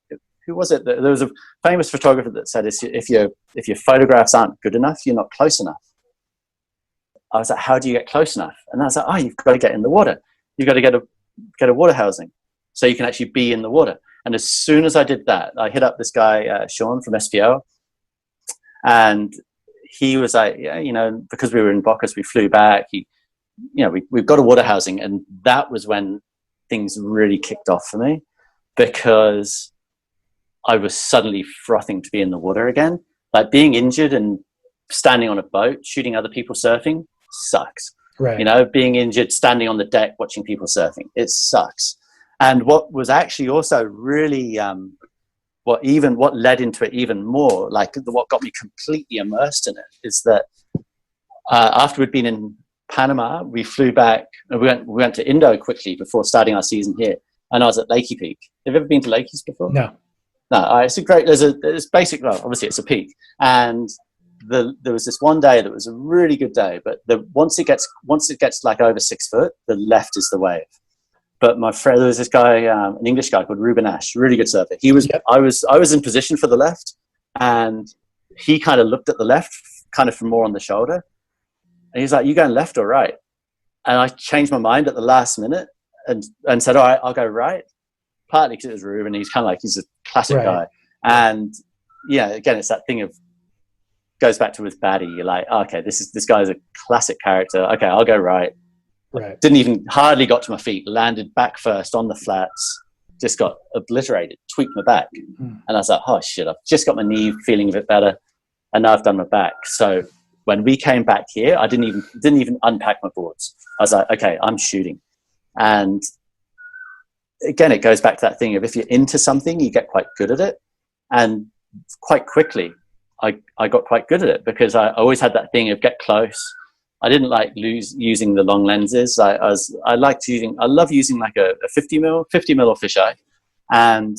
who was it? There was a famous photographer that said, if your photographs aren't good enough, you're not close enough. I was like, how do you get close enough? And I was like, you've got to get in the water. You've got to get a water housing so you can actually be in the water. And as soon as I did that, I hit up this guy, Sean from SPO, and he was like, yeah, you know, because we were in Bocas, we flew back. We've got a water housing. And that was when things really kicked off for me, because I was suddenly frothing to be in the water again. Like being injured and standing on a boat, shooting other people surfing, sucks. Right. You know, being injured, standing on the deck, watching people surfing, it sucks. And what was actually also really, what led into it even more, like what got me completely immersed in it, is that after we'd been in Panama, we flew back. We went to Indo quickly before starting our season here, and I was at Lakey Peak. Have you ever been to Lakey's before? No. No, it's a great. There's basic. Well, obviously it's a peak, and there was this one day that was a really good day. But once it gets like over 6 foot, the left is the wave. But my friend, there was this guy, an English guy called Ruben Ash, really good surfer. He was. Yep. I was in position for the left, and he kind of looked at the left, kind of from more on the shoulder, and he's like, "You going left or right?" And I changed my mind at the last minute and said, "All right, I'll go right." Partly because it was Ruben. He's kind of like, he's a classic guy. And yeah, again, it's that thing of, goes back to with Batty. You're like, okay, this guy's a classic character. Okay, I'll go right. Right. Didn't even, hardly got to my feet, landed back first on the flats, just got obliterated, tweaked my back. And I was like, oh shit, I've just got my knee feeling a bit better. And now I've done my back. So when we came back here, I didn't even unpack my boards. I was like, okay, I'm shooting. And again, it goes back to that thing of, if you're into something, you get quite good at it. And quite quickly, I got quite good at it, because I always had that thing of get close. I didn't like using the long lenses. I love using like a 50 mil or fisheye. And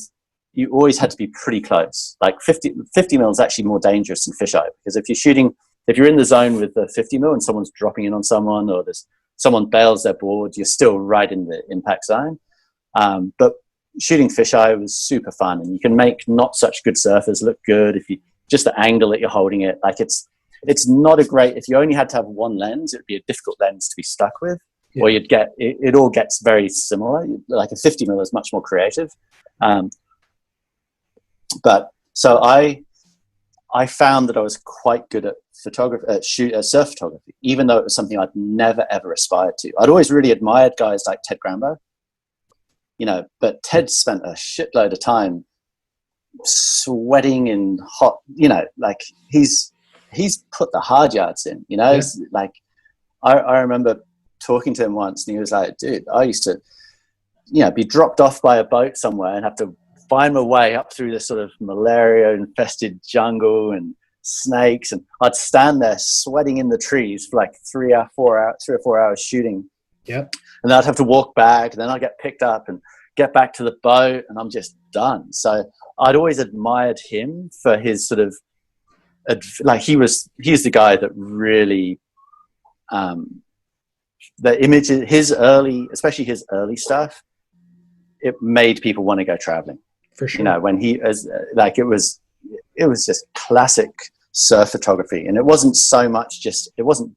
you always had to be pretty close. Like 50 mil is actually more dangerous than fisheye, because if you're in the zone with the 50 mil and someone's dropping in on someone, or someone bails their board, you're still right in the impact zone. But shooting fisheye was super fun, and you can make not such good surfers look good if you just the angle that you're holding it. Like it's not a great, if you only had to have one lens, it would be a difficult lens to be stuck with, or you'd get it all gets very similar. Like a 50 mil is much more creative. But so I found that I was quite good at surf photography, even though it was something I'd never ever aspired to. I'd always really admired guys like Ted Grambo. You know, but Ted spent a shitload of time sweating in hot, you know, like he's put the hard yards in, you know. Like I remember talking to him once, and he was like, dude, I used to, you know, be dropped off by a boat somewhere and have to find my way up through this sort of malaria infested jungle and snakes, and I'd stand there sweating in the trees for like 3 or 4 hours shooting. Yep. And then I'd have to walk back, and then I'd get picked up and get back to the boat, and I'm just done. So I'd always admired him for his sort of, like he's the guy that really, the images, especially his early stuff, it made people want to go traveling. For sure. You know, when it was just classic surf photography, and it wasn't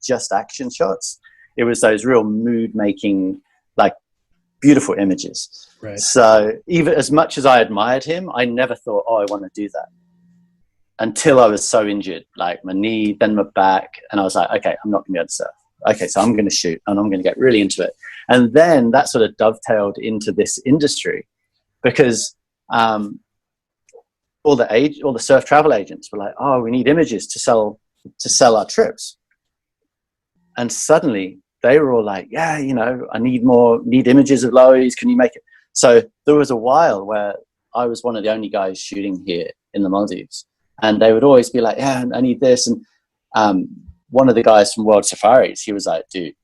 just action shots. It was those real mood-making, like, beautiful images. Right. So even as much as I admired him, I never thought, oh, I want to do that. Until I was so injured, like my knee, then my back, and I was like, okay, I'm not going to be able to surf. Okay, so I'm going to shoot, and I'm going to get really into it. And then that sort of dovetailed into this industry, because all the surf travel agents were like, oh, we need images to sell our trips. And suddenly they were all like, yeah, you know, I need images of lowies. Can you make it? So there was a while where I was one of the only guys shooting here in the Maldives, and they would always be like, yeah, I need this. And one of the guys from World Safaris, he was like, dude,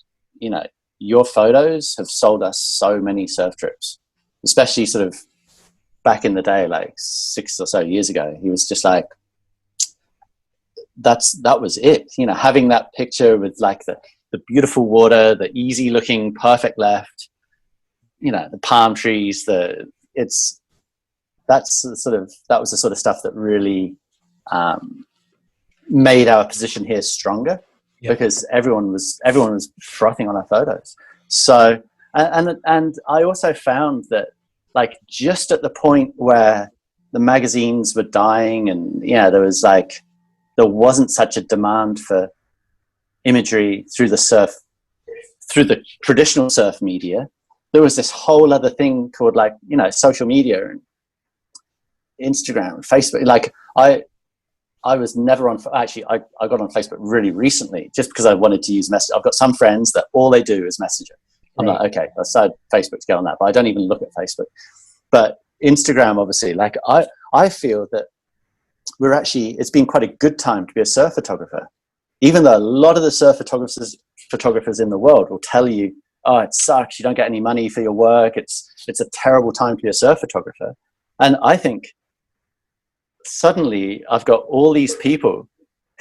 you know, your photos have sold us so many surf trips, especially sort of back in the day, like 6 or so years ago. He was just like, that was it, you know, having that picture with like the beautiful water, the easy looking perfect left, you know, the palm trees, that was the sort of stuff that really made our position here stronger. Yep. Because everyone was frothing on our photos. So and I also found that, like, just at the point where the magazines were dying, and you know, there wasn't such a demand for imagery through the traditional surf media, there was this whole other thing called, like, you know, social media and Instagram and Facebook. Like I was never on, actually, I got on Facebook really recently just because I wanted to use Messenger. I've got some friends that all they do is Messenger. I'm like, okay, I started Facebook to get on that, but I don't even look at Facebook. But Instagram, obviously, like I feel that it's been quite a good time to be a surf photographer. Even though a lot of the surf photographers in the world will tell you, oh, it sucks, you don't get any money for your work, it's a terrible time to be a surf photographer. And I think suddenly I've got all these people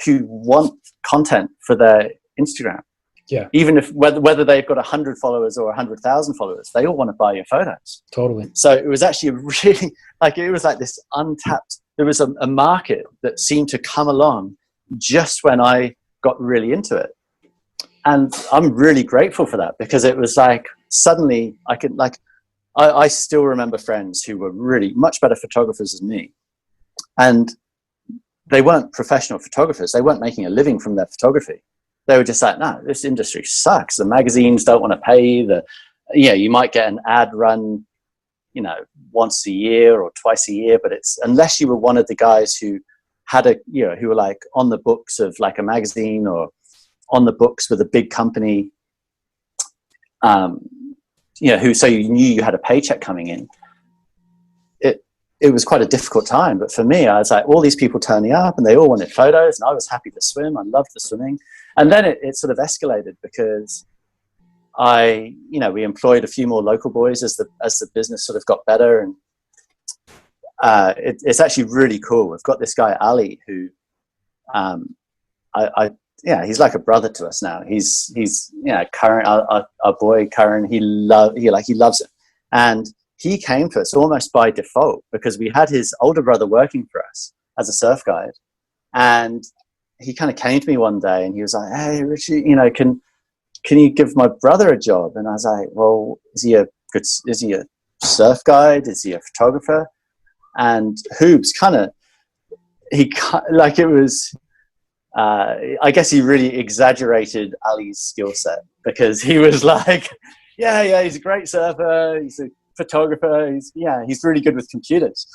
who want content for their Instagram. Yeah. Even if whether they've got 100 followers or 100,000 followers, they all want to buy your photos. Totally. So it was actually really it was like this untapped. There was a market that seemed to come along just when I got really into it, and I'm really grateful for that, because it was like suddenly I could I still remember friends who were really much better photographers than me, and they weren't professional photographers. They weren't making a living from their photography. They were just like, no, this industry sucks. The magazines don't want to pay. You might get an ad run, once a year or twice a year, but it's, unless you were one of the guys who had who were like on the books of like a magazine or on the books with a big company, so you knew you had a paycheck coming in. It was quite a difficult time. But for me, I was like, all these people turning up and they all wanted photos, and I was happy to swim. I loved the swimming. And then it sort of escalated, because we employed a few more local boys as the business sort of got better. And it's actually really cool. We've got this guy, Ali, who he's like a brother to us now. He's Curran, our boy Curran, he loves it. And he came to us almost by default, because we had his older brother working for us as a surf guide. And he kind of came to me one day and he was like, hey, Richie, can you give my brother a job? And I was like, well, is he a surf guide? Is he a photographer? And Hoobs I guess he really exaggerated Ali's skill set, because he was like, yeah, he's a great surfer, he's a photographer, he's really good with computers.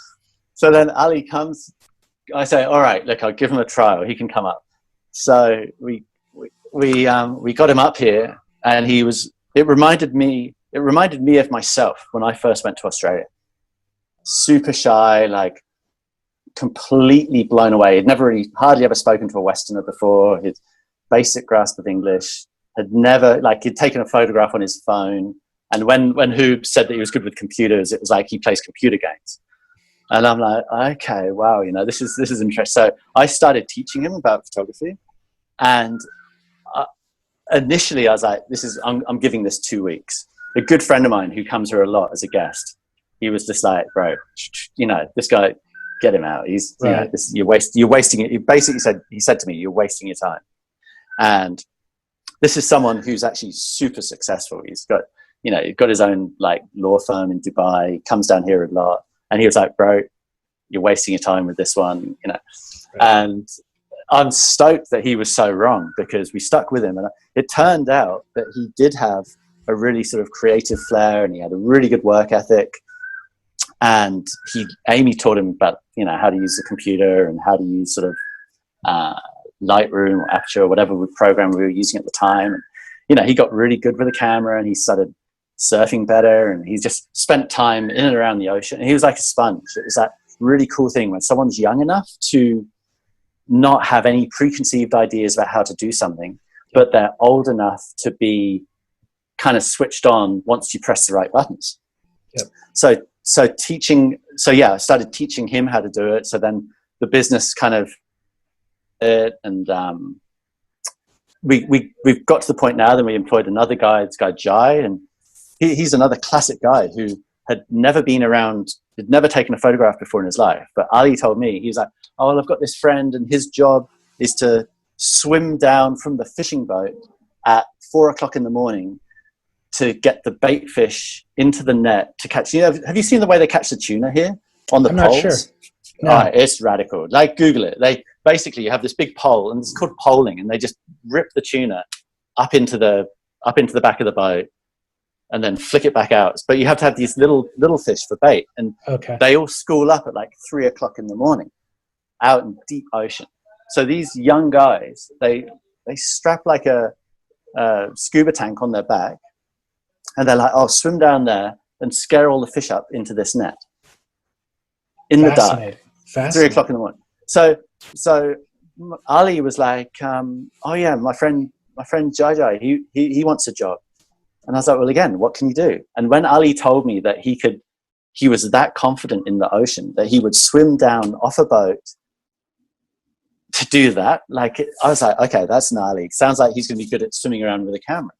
So then Ali comes, I say, all right, look, I'll give him a trial, he can come up. So we got him up here, and it reminded me of myself when I first went to Australia. Super shy, like completely blown away. He'd hardly ever spoken to a Westerner before. His basic grasp of English, he'd taken a photograph on his phone. And when Hoob said that he was good with computers, it was like he plays computer games. And I'm like, okay, wow, this is interesting. So I started teaching him about photography, and initially I was like, I'm giving this 2 weeks. A good friend of mine who comes here a lot as a guest, he was just like, bro, this guy, get him out. He's right. You're wasting it. He said to me, you're wasting your time. And this is someone who's actually super successful. He's got his own like law firm in Dubai. He comes down here a lot. And he was like, bro, you're wasting your time with this one, Right. And I'm stoked that he was so wrong, because we stuck with him. And it turned out that he did have a really sort of creative flair, and he had a really good work ethic. And Amy taught him about, how to use the computer and how to use sort of Lightroom or Aperture or whatever program we were using at the time. And, he got really good with the camera, and he started surfing better, and he just spent time in and around the ocean. And he was like a sponge. It was that really cool thing when someone's young enough to not have any preconceived ideas about how to do something, but they're old enough to be kind of switched on once you press the right buttons. Yep. I started teaching him how to do it. So then the business kind of we've got to the point now that we employed another guy, this guy Jai, and he's another classic guy who had never been around, had never taken a photograph before in his life. But Ali told me, he was like, oh, well, I've got this friend, and his job is to swim down from the fishing boat at 4:00 in the morning to get the bait fish into the net to catch. Have you seen the way they catch the tuna here on the poles? I'm not sure. No. It's radical. Like, Google it. They basically, you have this big pole, and it's called poling, and they just rip the tuna up into the back of the boat and then flick it back out. But you have to have these little fish for bait, and they all school up at like 3:00 in the morning out in deep ocean. So these young guys, they strap like a scuba tank on their back, and they're like, "Oh, swim down there and scare all the fish up into this net in the dark, 3:00 in the morning." So Ali was like, "Oh yeah, my friend Jai, he wants a job," and I was like, "Well, again, what can you do?" And when Ali told me that he was that confident in the ocean that he would swim down off a boat to do that, like, I was like, okay, that's gnarly. Sounds like he's going to be good at swimming around with a camera.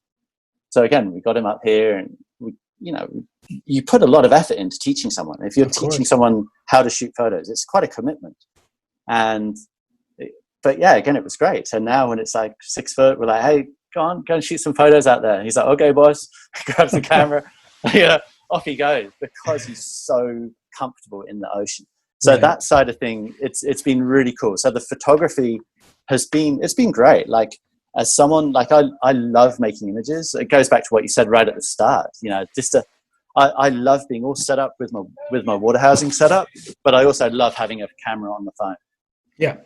So again, we got him up here, and you put a lot of effort into teaching someone. If you're teaching someone how to shoot photos, it's quite a commitment. But yeah, again, it was great. So now when it's like 6 foot, we're like, hey, go and shoot some photos out there. He's like, okay, boss. Grabs the camera. Yeah, off he goes, because he's so comfortable in the ocean. So that side of thing, it's been really cool. So the photography it's been great. Like, as someone, like, I love making images. It goes back to what you said right at the start. I love being all set up with my water housing setup, but I also love having a camera on the phone. Yeah,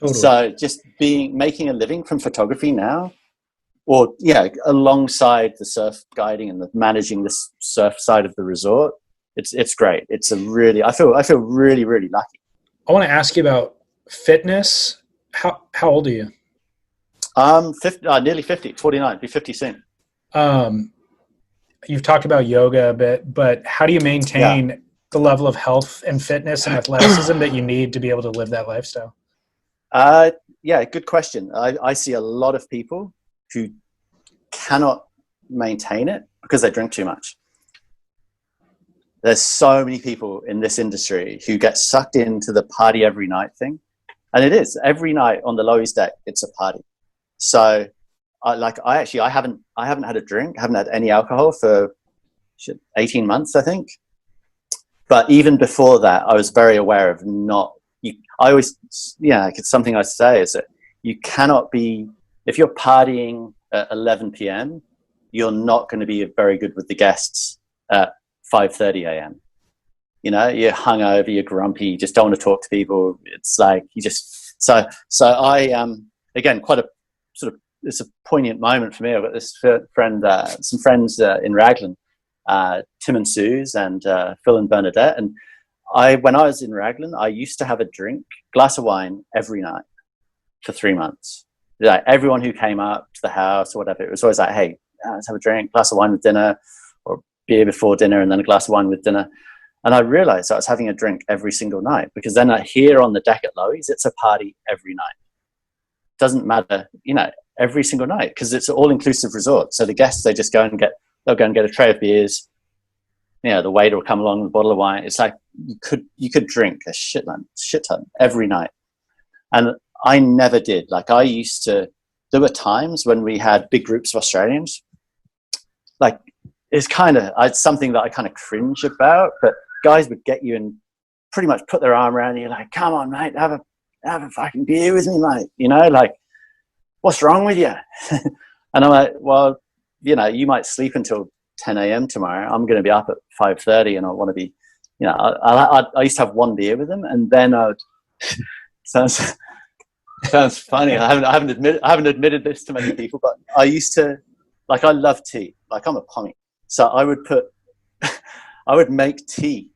totally. So just making a living from photography now, or alongside the surf guiding and managing the surf side of the resort, it's great. It's I feel really, really lucky. I want to ask you about fitness. How old are you? 50, nearly 50, 49, be 50 soon. You've talked about yoga a bit, but how do you maintain the level of health and fitness and athleticism that you need to be able to live that lifestyle? Good question. I see a lot of people who cannot maintain it because they drink too much. There's so many people in this industry who get sucked into the party every night thing. And it is every night on the Loews deck, it's a party. So I haven't had a drink, haven't had any alcohol for 18 months, I think. But even before that, I was very aware of it's something I say is that you cannot be, if you're partying at 11 p.m., you're not going to be very good with the guests at 5:30 a.m. You're hungover, you're grumpy, you just don't want to talk to people. It's like so I again, quite a sort of, it's a poignant moment for me. I've got this friend, some friends in Raglan, Tim and Suze and Phil and Bernadette, and when I was in Raglan, I used to have a glass of wine every night for 3 months. Like, everyone who came up to the house or whatever, it was always like, hey, let's have a drink, glass of wine with dinner, or beer before dinner, and then a glass of wine with dinner. And I realized I was having a drink every single night, because then here on the deck at Loews, it's a party every night. Doesn't matter, every single night, because it's an all-inclusive resort. So the guests, they'll go and get a tray of beers. The waiter will come along with a bottle of wine. It's like you could drink a shit ton every night. And I never did. Like, there were times when we had big groups of Australians. Like, it's something that I kind of cringe about, but guys would get you and pretty much put their arm around you, like, come on, mate, have a fucking beer with me, mate. Like, what's wrong with you? And I'm like, well, you might sleep until 10 a.m. tomorrow. I'm going to be up at 5:30, and I want to be, I used to have one beer with them, and then I would, sounds funny. I haven't admitted this to many people, but I used to, like, I love tea. Like, I'm a pommy. So I would make tea,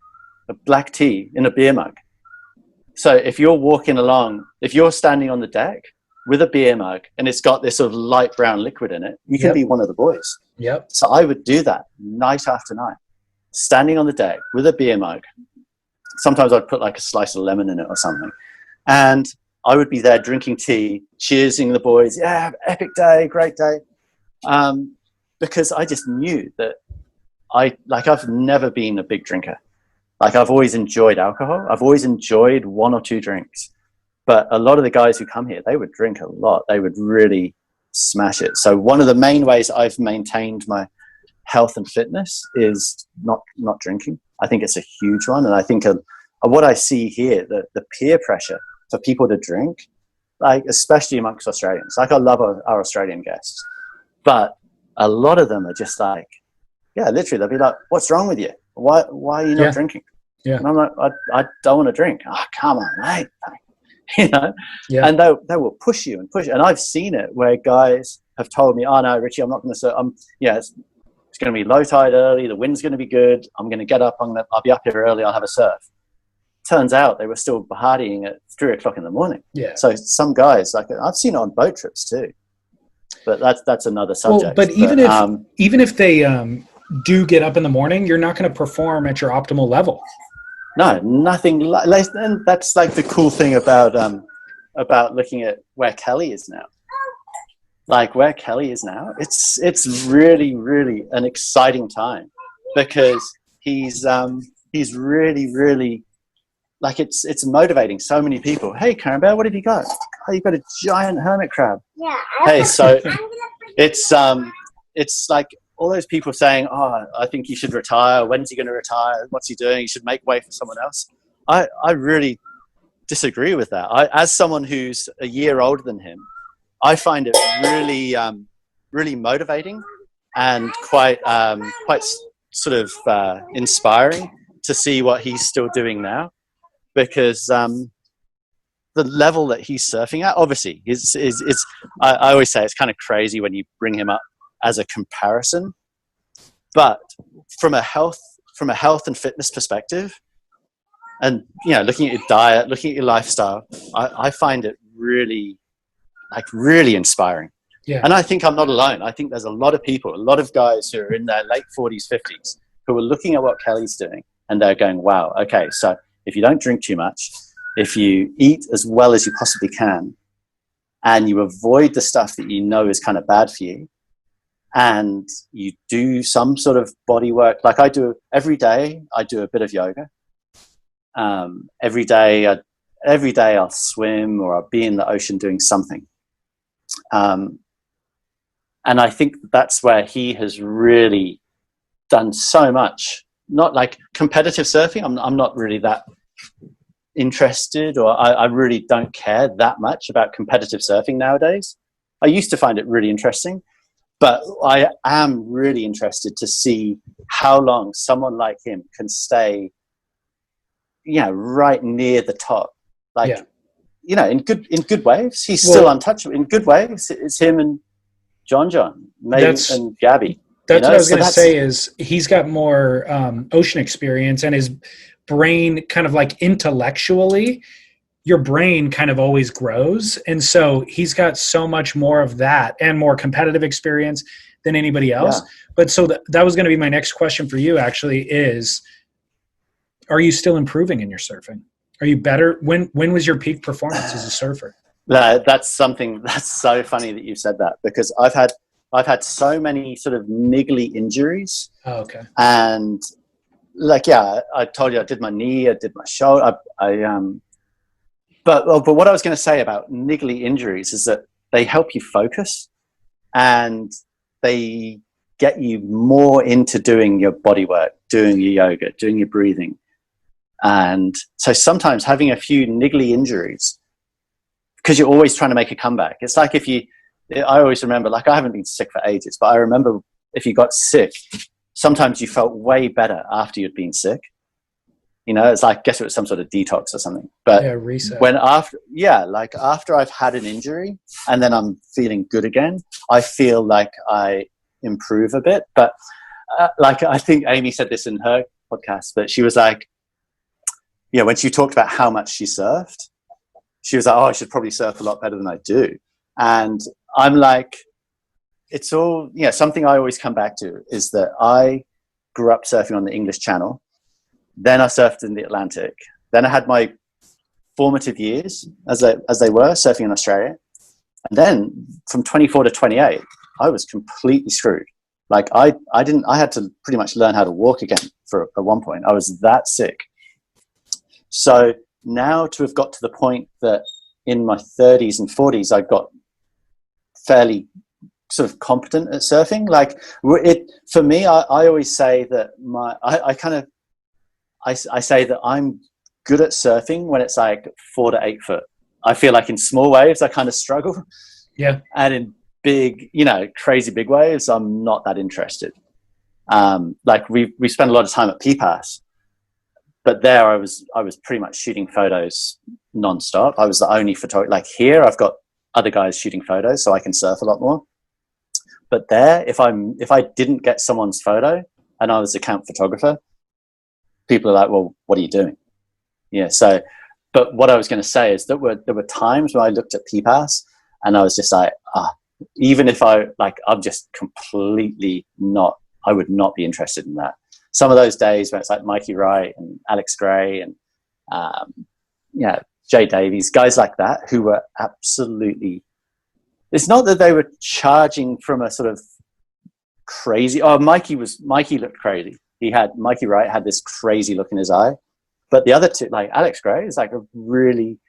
a black tea, in a beer mug. So if you're standing on the deck with a beer mug and it's got this sort of light brown liquid in it, you can be one of the boys. Yep. So I would do that night after night, standing on the deck with a beer mug. Sometimes I'd put like a slice of lemon in it or something. And I would be there drinking tea, cheersing the boys. Yeah, epic day, great day. Because I just knew that I've never been a big drinker. Like, I've always enjoyed alcohol. I've always enjoyed 1 or 2 drinks. But a lot of the guys who come here, they would drink a lot. They would really smash it. So one of the main ways I've maintained my health and fitness is not drinking. I think it's a huge one. And I think what I see here, the peer pressure for people to drink, like, especially amongst Australians. Like, I love our Australian guests, but a lot of them are just like, yeah, literally, they'll be like, what's wrong with you? Why are you not drinking? Yeah. And I'm like, I don't want to drink. Oh, come on, mate. you know, and they will push you and push. And I've seen it where guys have told me, "Oh no, Richie, I'm not going to surf. It's going to be low tide early. The wind's going to be good. I'm going to get up. I'll be up here early. I'll have a surf." Turns out they were still partying at 3:00 in the morning. Yeah. So some guys, like I've seen it on boat trips too, but that's another subject. Well, but even if they do get up in the morning, you're not going to perform at your optimal level. No, nothing. And that's like the cool thing about looking at where Kelly is now. Like where Kelly is now, it's really, really an exciting time because he's really, really like it's motivating so many people. Hey, Karen Bear, what have you got? Oh, you've got a giant hermit crab. Yeah. Hey, so it's like all those people saying, "Oh, I think you should retire. When's he going to retire? What's he doing? You should make way for someone else." I really disagree with that. As someone who's a year older than him, I find it really, really motivating and quite sort of inspiring to see what he's still doing now, because the level that he's surfing at, obviously, is I always say it's kind of crazy when you bring him up as a comparison, but from a health and fitness perspective, and looking at your diet, looking at your lifestyle, I find it really inspiring. Yeah. And I think I'm not alone. I think there's a lot of people, a lot of guys who are in their late 40s, 50s, who are looking at what Kelly's doing and they're going, wow, okay, so if you don't drink too much, if you eat as well as you possibly can, and you avoid the stuff that you know is kind of bad for you, and you do some sort of body work, like I do every day, I do a bit of yoga. Every day I'll swim or I'll be in the ocean doing something. And I think that's where he has really done so much. Not like competitive surfing. I'm not really that interested, or I really don't care that much about competitive surfing nowadays. I used to find it really interesting, but I am really interested to see how long someone like him can stay, right near the top. In good waves, he's still untouchable. In good waves, it's him and John, maybe, and Gabby. That's what I was going to say is he's got more ocean experience, and his brain kind of like intellectually, your brain kind of always grows. And so he's got so much more of that and more competitive experience than anybody else. Yeah. But so that was going to be my next question for you actually is, are you still improving in your surfing? Are you better? When was your peak performance as a surfer? That's something that's so funny that you said that, because I've had so many sort of niggly injuries. Oh, okay. And I told you I did my knee, I did my shoulder. But what I was going to say about niggly injuries is that they help you focus, and they get you more into doing your body work, doing your yoga, doing your breathing. And so sometimes having a few niggly injuries, because you're always trying to make a comeback. It's like I always remember, like I haven't been sick for ages, but I remember if you got sick, sometimes you felt way better after you'd been sick. It's like, I guess it was some sort of detox or something. But reset. After I've had an injury and then I'm feeling good again, I feel like I improve a bit. But I think Amy said this in her podcast, but she was like, when she talked about how much she surfed, she was like, oh, I should probably surf a lot better than I do. And I'm like, it's all, something I always come back to is that I grew up surfing on the English Channel. Then I surfed in the Atlantic. Then I had my formative years as they were surfing in Australia. And then from 24 to 28, I was completely screwed. Like I had to pretty much learn how to walk again at one point. I was that sick. So now to have got to the point that in my 30s and 40s, I got fairly sort of competent at surfing. Like for me, I always say that I say that I'm good at surfing when it's like 4 to 8 foot. I feel like in small waves, I kind of struggle. Yeah. And in big, crazy big waves, I'm not that interested. Like we spend a lot of time at P-Pass, but there I was pretty much shooting photos nonstop. I was the only photographer. Like here, I've got other guys shooting photos, so I can surf a lot more. But there, if I didn't get someone's photo and I was account photographer, people are like, well, what are you doing? Yeah. So, but what I was going to say is that there were times when I looked at PPAS and I was just like, even if I'm just completely not, I would not be interested in that. Some of those days where it's like Mikey Wright and Alex Gray and, Jay Davies, guys like that who were absolutely, it's not that they were charging from a sort of crazy, Mikey looked crazy. Mikey Wright had this crazy look in his eye. But the other two, like Alex Gray, is like a really,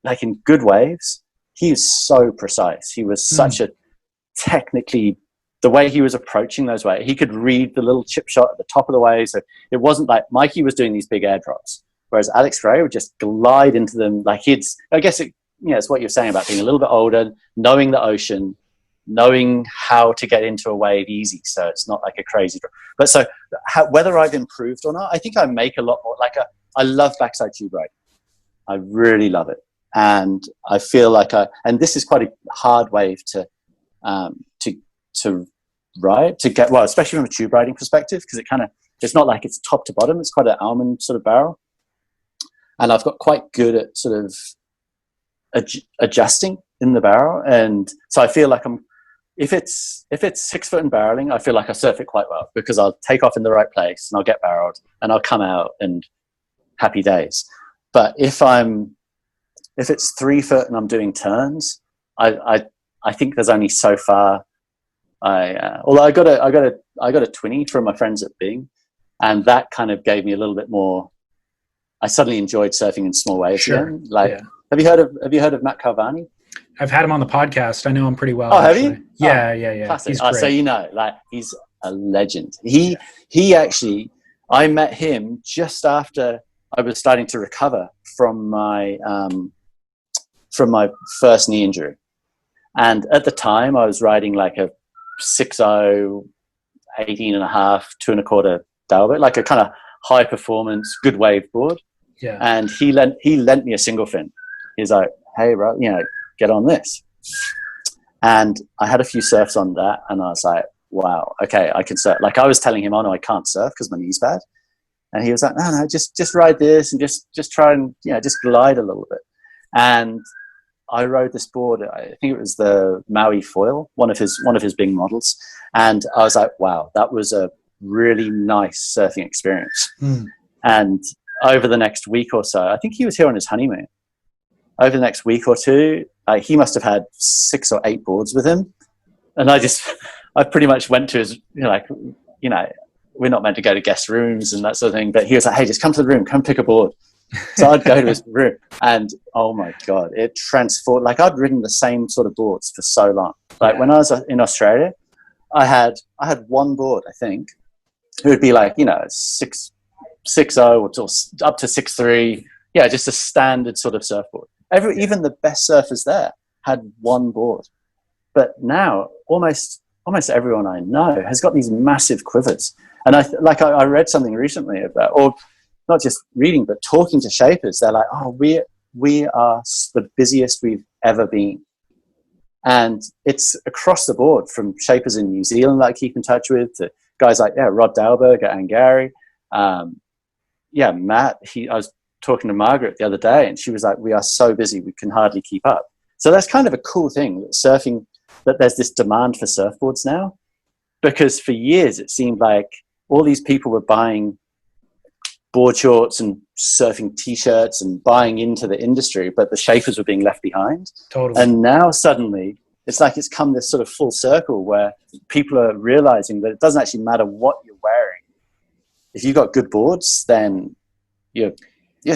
like in good waves, he was so precise. He was such a technically, the way he was approaching those waves, he could read the little chip shot at the top of the wave. So it wasn't like Mikey was doing these big airdrops, whereas Alex Gray would just glide into them. Like it's what you're saying about being a little bit older, knowing the ocean, knowing how to get into a wave easy. So it's not like a crazy drop. But so whether I've improved or not, I think I make a lot more, I love backside tube riding. I really love it. And I feel like and this is quite a hard wave to ride, to get, well, especially from a tube riding perspective, because it's not like it's top to bottom. It's quite an almond sort of barrel. And I've got quite good at sort of adjusting in the barrel. And so I feel like if it's 6 foot in barreling, I feel like I surf it quite well because I'll take off in the right place and I'll get barreled and I'll come out and happy days. But if it's 3 foot and I'm doing turns, I think there's only so far. Although I got a 20 from my friends at Bing, and that kind of gave me a little bit more. I suddenly enjoyed surfing in small waves again. Have you heard of Matt Calvani? I've had him on the podcast. I know him pretty well. Oh, have you? Yeah. Classic. He's great. So he's a legend. He actually, I met him just after I was starting to recover from my first knee injury, and at the time I was riding like a 6.0, 18.5, 2.25 Dalbert, like a kind of high performance, good wave board. Yeah. And he lent me a single fin. He's like, hey, bro, get on this. And I had a few surfs on that, and I was like, wow, okay, I can surf. Like I was telling him, oh no, I can't surf because my knee's bad. And he was like, no, just ride this and just try and just glide a little bit. And I rode this board. I think it was the Maui Foil, one of his Bing models. And I was like, wow, that was a really nice surfing experience. And over the next week or so, I think he was here on his honeymoon. Over the next week or two, he must have had 6 or 8 boards with him. And I pretty much went to his, we're not meant to go to guest rooms and that sort of thing, but he was like, hey, just come to the room, come pick a board. So I'd go to his room, and oh my God, it transformed. Like I'd ridden the same sort of boards for so long. Like when I was in Australia, I had one board, I think, it would be like, 6.0 or up to 6.3. Yeah, just a standard sort of surfboard. Even the best surfers there had one board. But now almost everyone I know has got these massive quivers. And I read something recently about, or not just reading, but talking to shapers. They're like, oh, we are the busiest we've ever been. And it's across the board, from shapers in New Zealand that I keep in touch with, to guys like Rod Dalberg at Angari. Matt. I was talking to Margaret the other day, and she was like, we are so busy we can hardly keep up. So that's kind of a cool thing, surfing, that there's this demand for surfboards now, because for years it seemed like all these people were buying board shorts and surfing t-shirts and buying into the industry, but the shapers were being left behind. Totally. And now suddenly it's like it's come this sort of full circle where people are realizing that it doesn't actually matter what you're wearing. If you've got good boards, then you're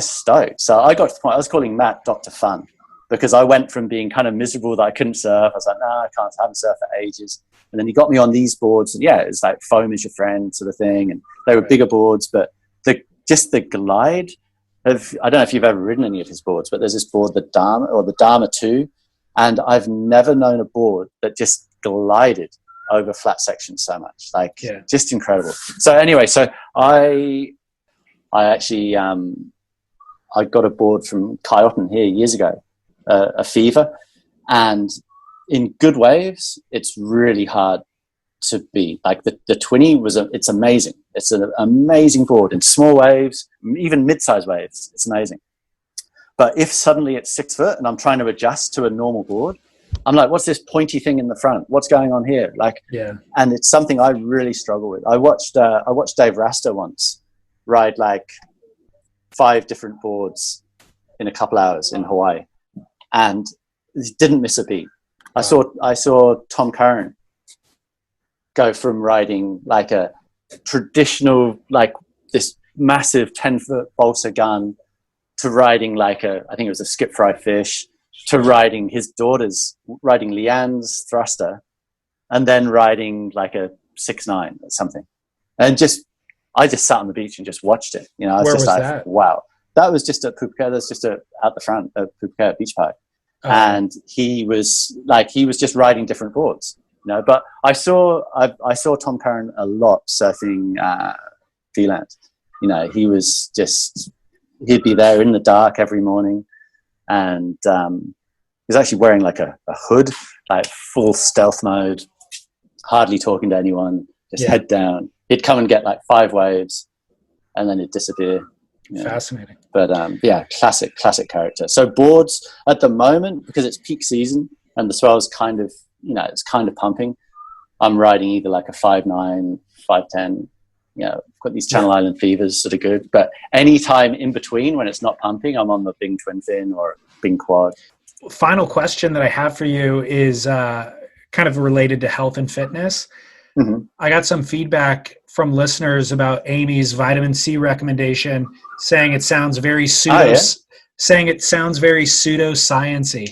stoked. So I got to the point, I was calling Matt Dr. Fun, because I went from being kind of miserable that I couldn't surf. I was like, no, I haven't surfed for ages. And then he got me on these boards, and it's like foam is your friend sort of thing. And they were bigger boards, but just the glide of, I don't know if you've ever ridden any of his boards, but there's this board, the Dharma 2. And I've never known a board that just glided over flat sections so much. Just incredible. So anyway, so I I actually, I got a board from Kyoton here years ago, a Fever, and in good waves, it's really hard to beat. Like the 20 it's amazing. It's an amazing board in small waves, even mid-sized waves. It's amazing. But if suddenly it's 6 foot and I'm trying to adjust to a normal board, I'm like, what's this pointy thing in the front? What's going on here? Like, yeah. And it's something I really struggle with. I watched Dave Rasta once ride like 5 different boards in a couple hours in Hawaii, and he didn't miss a beat. Wow. I saw Tom Curran go from riding like a traditional, like this massive 10-foot balsa gun, to riding like I think it was a skip fry fish, to riding his daughter's, riding Leanne's thruster, and then riding like a 6'9" or something. And I just sat on the beach and just watched it. You know, I was just like, that? Wow. That was just at Pupukea. That's just out the front at Pupukea Beach Park. Oh. And he was just riding different boards, you know. But I saw Tom Curran a lot surfing V-Land. You know, he'd be there in the dark every morning, and he was actually wearing like a hood, like full stealth mode, hardly talking to anyone, just head down. He'd come and get like 5 waves, and then he'd disappear. You know. Fascinating. But classic character. So boards at the moment, because it's peak season and the swell's kind of, you know, it's kind of pumping, I'm riding either like a 5'9", 5'10". You know, I've got these Channel Island Fevers that are good. But any time in between when it's not pumping, I'm on the Bing Twin Fin or Bing Quad. Final question that I have for you is kind of related to health and fitness. Mm-hmm. I got some feedback from listeners about Amy's vitamin C recommendation, saying it sounds very pseudoscience-y.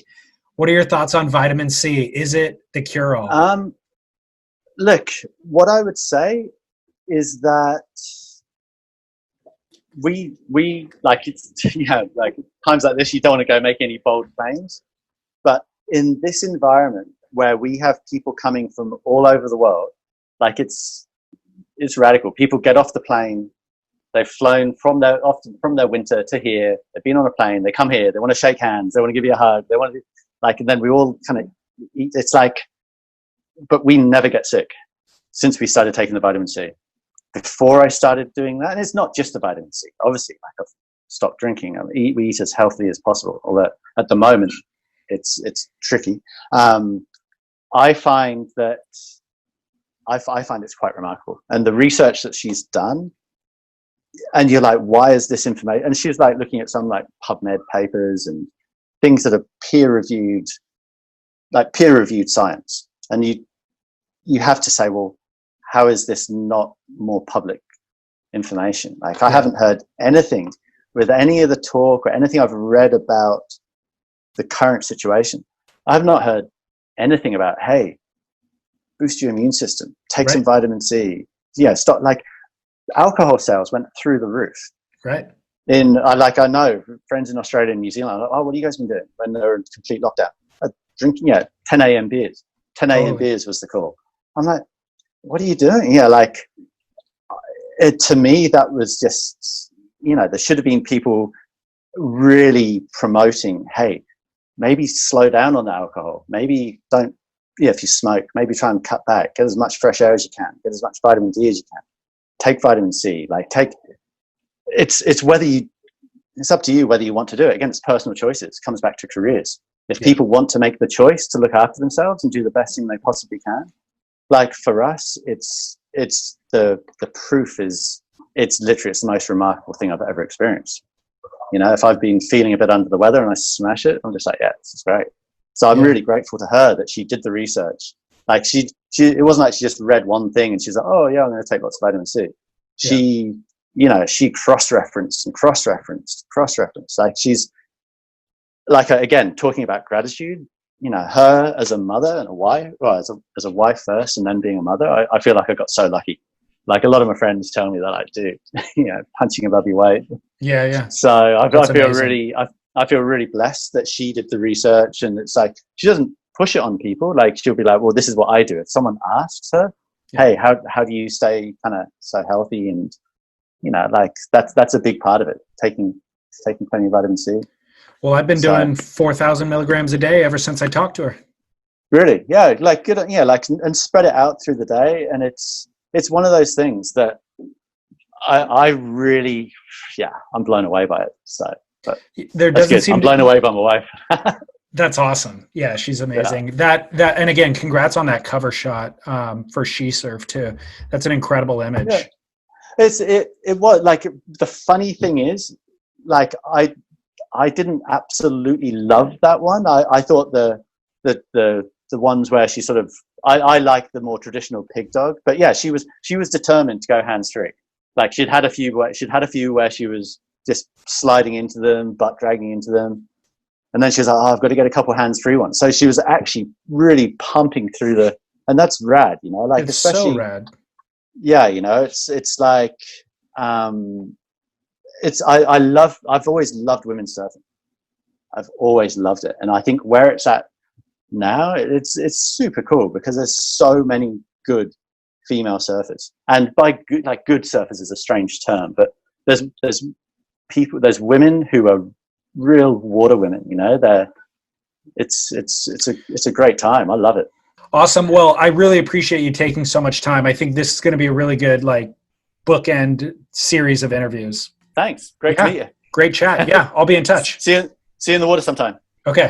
What are your thoughts on vitamin C? Is it the cure-all? Look, what I would say is that we like, it's, you know, like times like this, you don't want to go make any bold claims, but in this environment where we have people coming from all over the world, like it's radical. People get off the plane, they've flown from their winter to here, they've been on a plane, they come here, they want to shake hands, they want to give you a hug, they want to, like, and then we all kind of eat. It's like, but we never get sick since we started taking the vitamin C. Before I started doing that, and it's not just the vitamin C, obviously, like I've stopped drinking. We eat as healthy as possible, although at the moment it's tricky. I find it's quite remarkable. And the research that she's done, and you're like, why is this information? And she was like looking at some like PubMed papers and things that are peer-reviewed science. And you have to say, well, how is this not more public information? Like, I haven't heard anything with any of the talk or anything I've read about the current situation. I have not heard anything about, hey, boost your immune system, take some vitamin C. Yeah, stop. Like, alcohol sales went through the roof. Right. I know friends in Australia and New Zealand, like, oh, what have you guys been doing when they're in complete lockdown? Drinking, 10 a.m. beers. 10 a.m. beers was the call. I'm like, what are you doing? Yeah, like, to me, that was just, you know, there should have been people really promoting, hey, maybe slow down on the alcohol. Maybe don't, if you smoke, maybe try and cut back. Get as much fresh air as you can. Get as much vitamin D as you can. Take vitamin C. It's up to you whether you want to do it. Again, it's personal choices. It comes back to careers. If people want to make the choice to look after themselves and do the best thing they possibly can, like for us, it's the proof is, it's literally, it's the most remarkable thing I've ever experienced. You know, if I've been feeling a bit under the weather and I smash it, I'm just like, yeah, this is great. So I'm really grateful to her that she did the research. Like it wasn't like she just read one thing and she's like, oh yeah, I'm going to take lots of vitamin C. She, you know, she cross-referenced. Like, she's like, again, talking about gratitude, you know, her as a mother and a wife, well, as a wife first and then being a mother, I feel like I got so lucky. Like, a lot of my friends tell me that I do, you know, punching above your weight. Yeah. So I feel really blessed that she did the research, and it's like, she doesn't push it on people. Like, she'll be like, well, this is what I do. If someone asks her, hey, how do you stay kind of so healthy and like that's a big part of it. Taking plenty of vitamin C. Well, I've been doing 4,000 milligrams a day ever since I talked to her. Really? Yeah. Like good. Yeah. Like, and spread it out through the day. And it's one of those things that I really, I'm blown away by it. So, but there doesn't seem I'm blown away by my wife. That's awesome. Yeah, she's amazing. Yeah. That, and again, congrats on that cover shot for She Surf too. That's an incredible image. Yeah. It was like, the funny thing is, like, I didn't absolutely love that one. I thought the ones where she sort of, I like the more traditional pig dog, but yeah, she was determined to go hands free. Like she'd had a few where she was just sliding into them, butt dragging into them. And then she was like, I've got to get a couple hands free ones. So she was actually really pumping through and that's rad, like, it's especially so rad. Yeah. It's like, I've always loved women's surfing. I've always loved it. And I think where it's at now, it's super cool because there's so many good female surfers. And by good, like, good surfers is a strange term, but there's women who are real water women, it's a great time. I love it. Awesome. Well, I really appreciate you taking so much time. I think this is going to be a really good, like, bookend series of interviews. Thanks. Great to meet you. Great chat. Yeah. I'll be in touch. See you in the water sometime. Okay.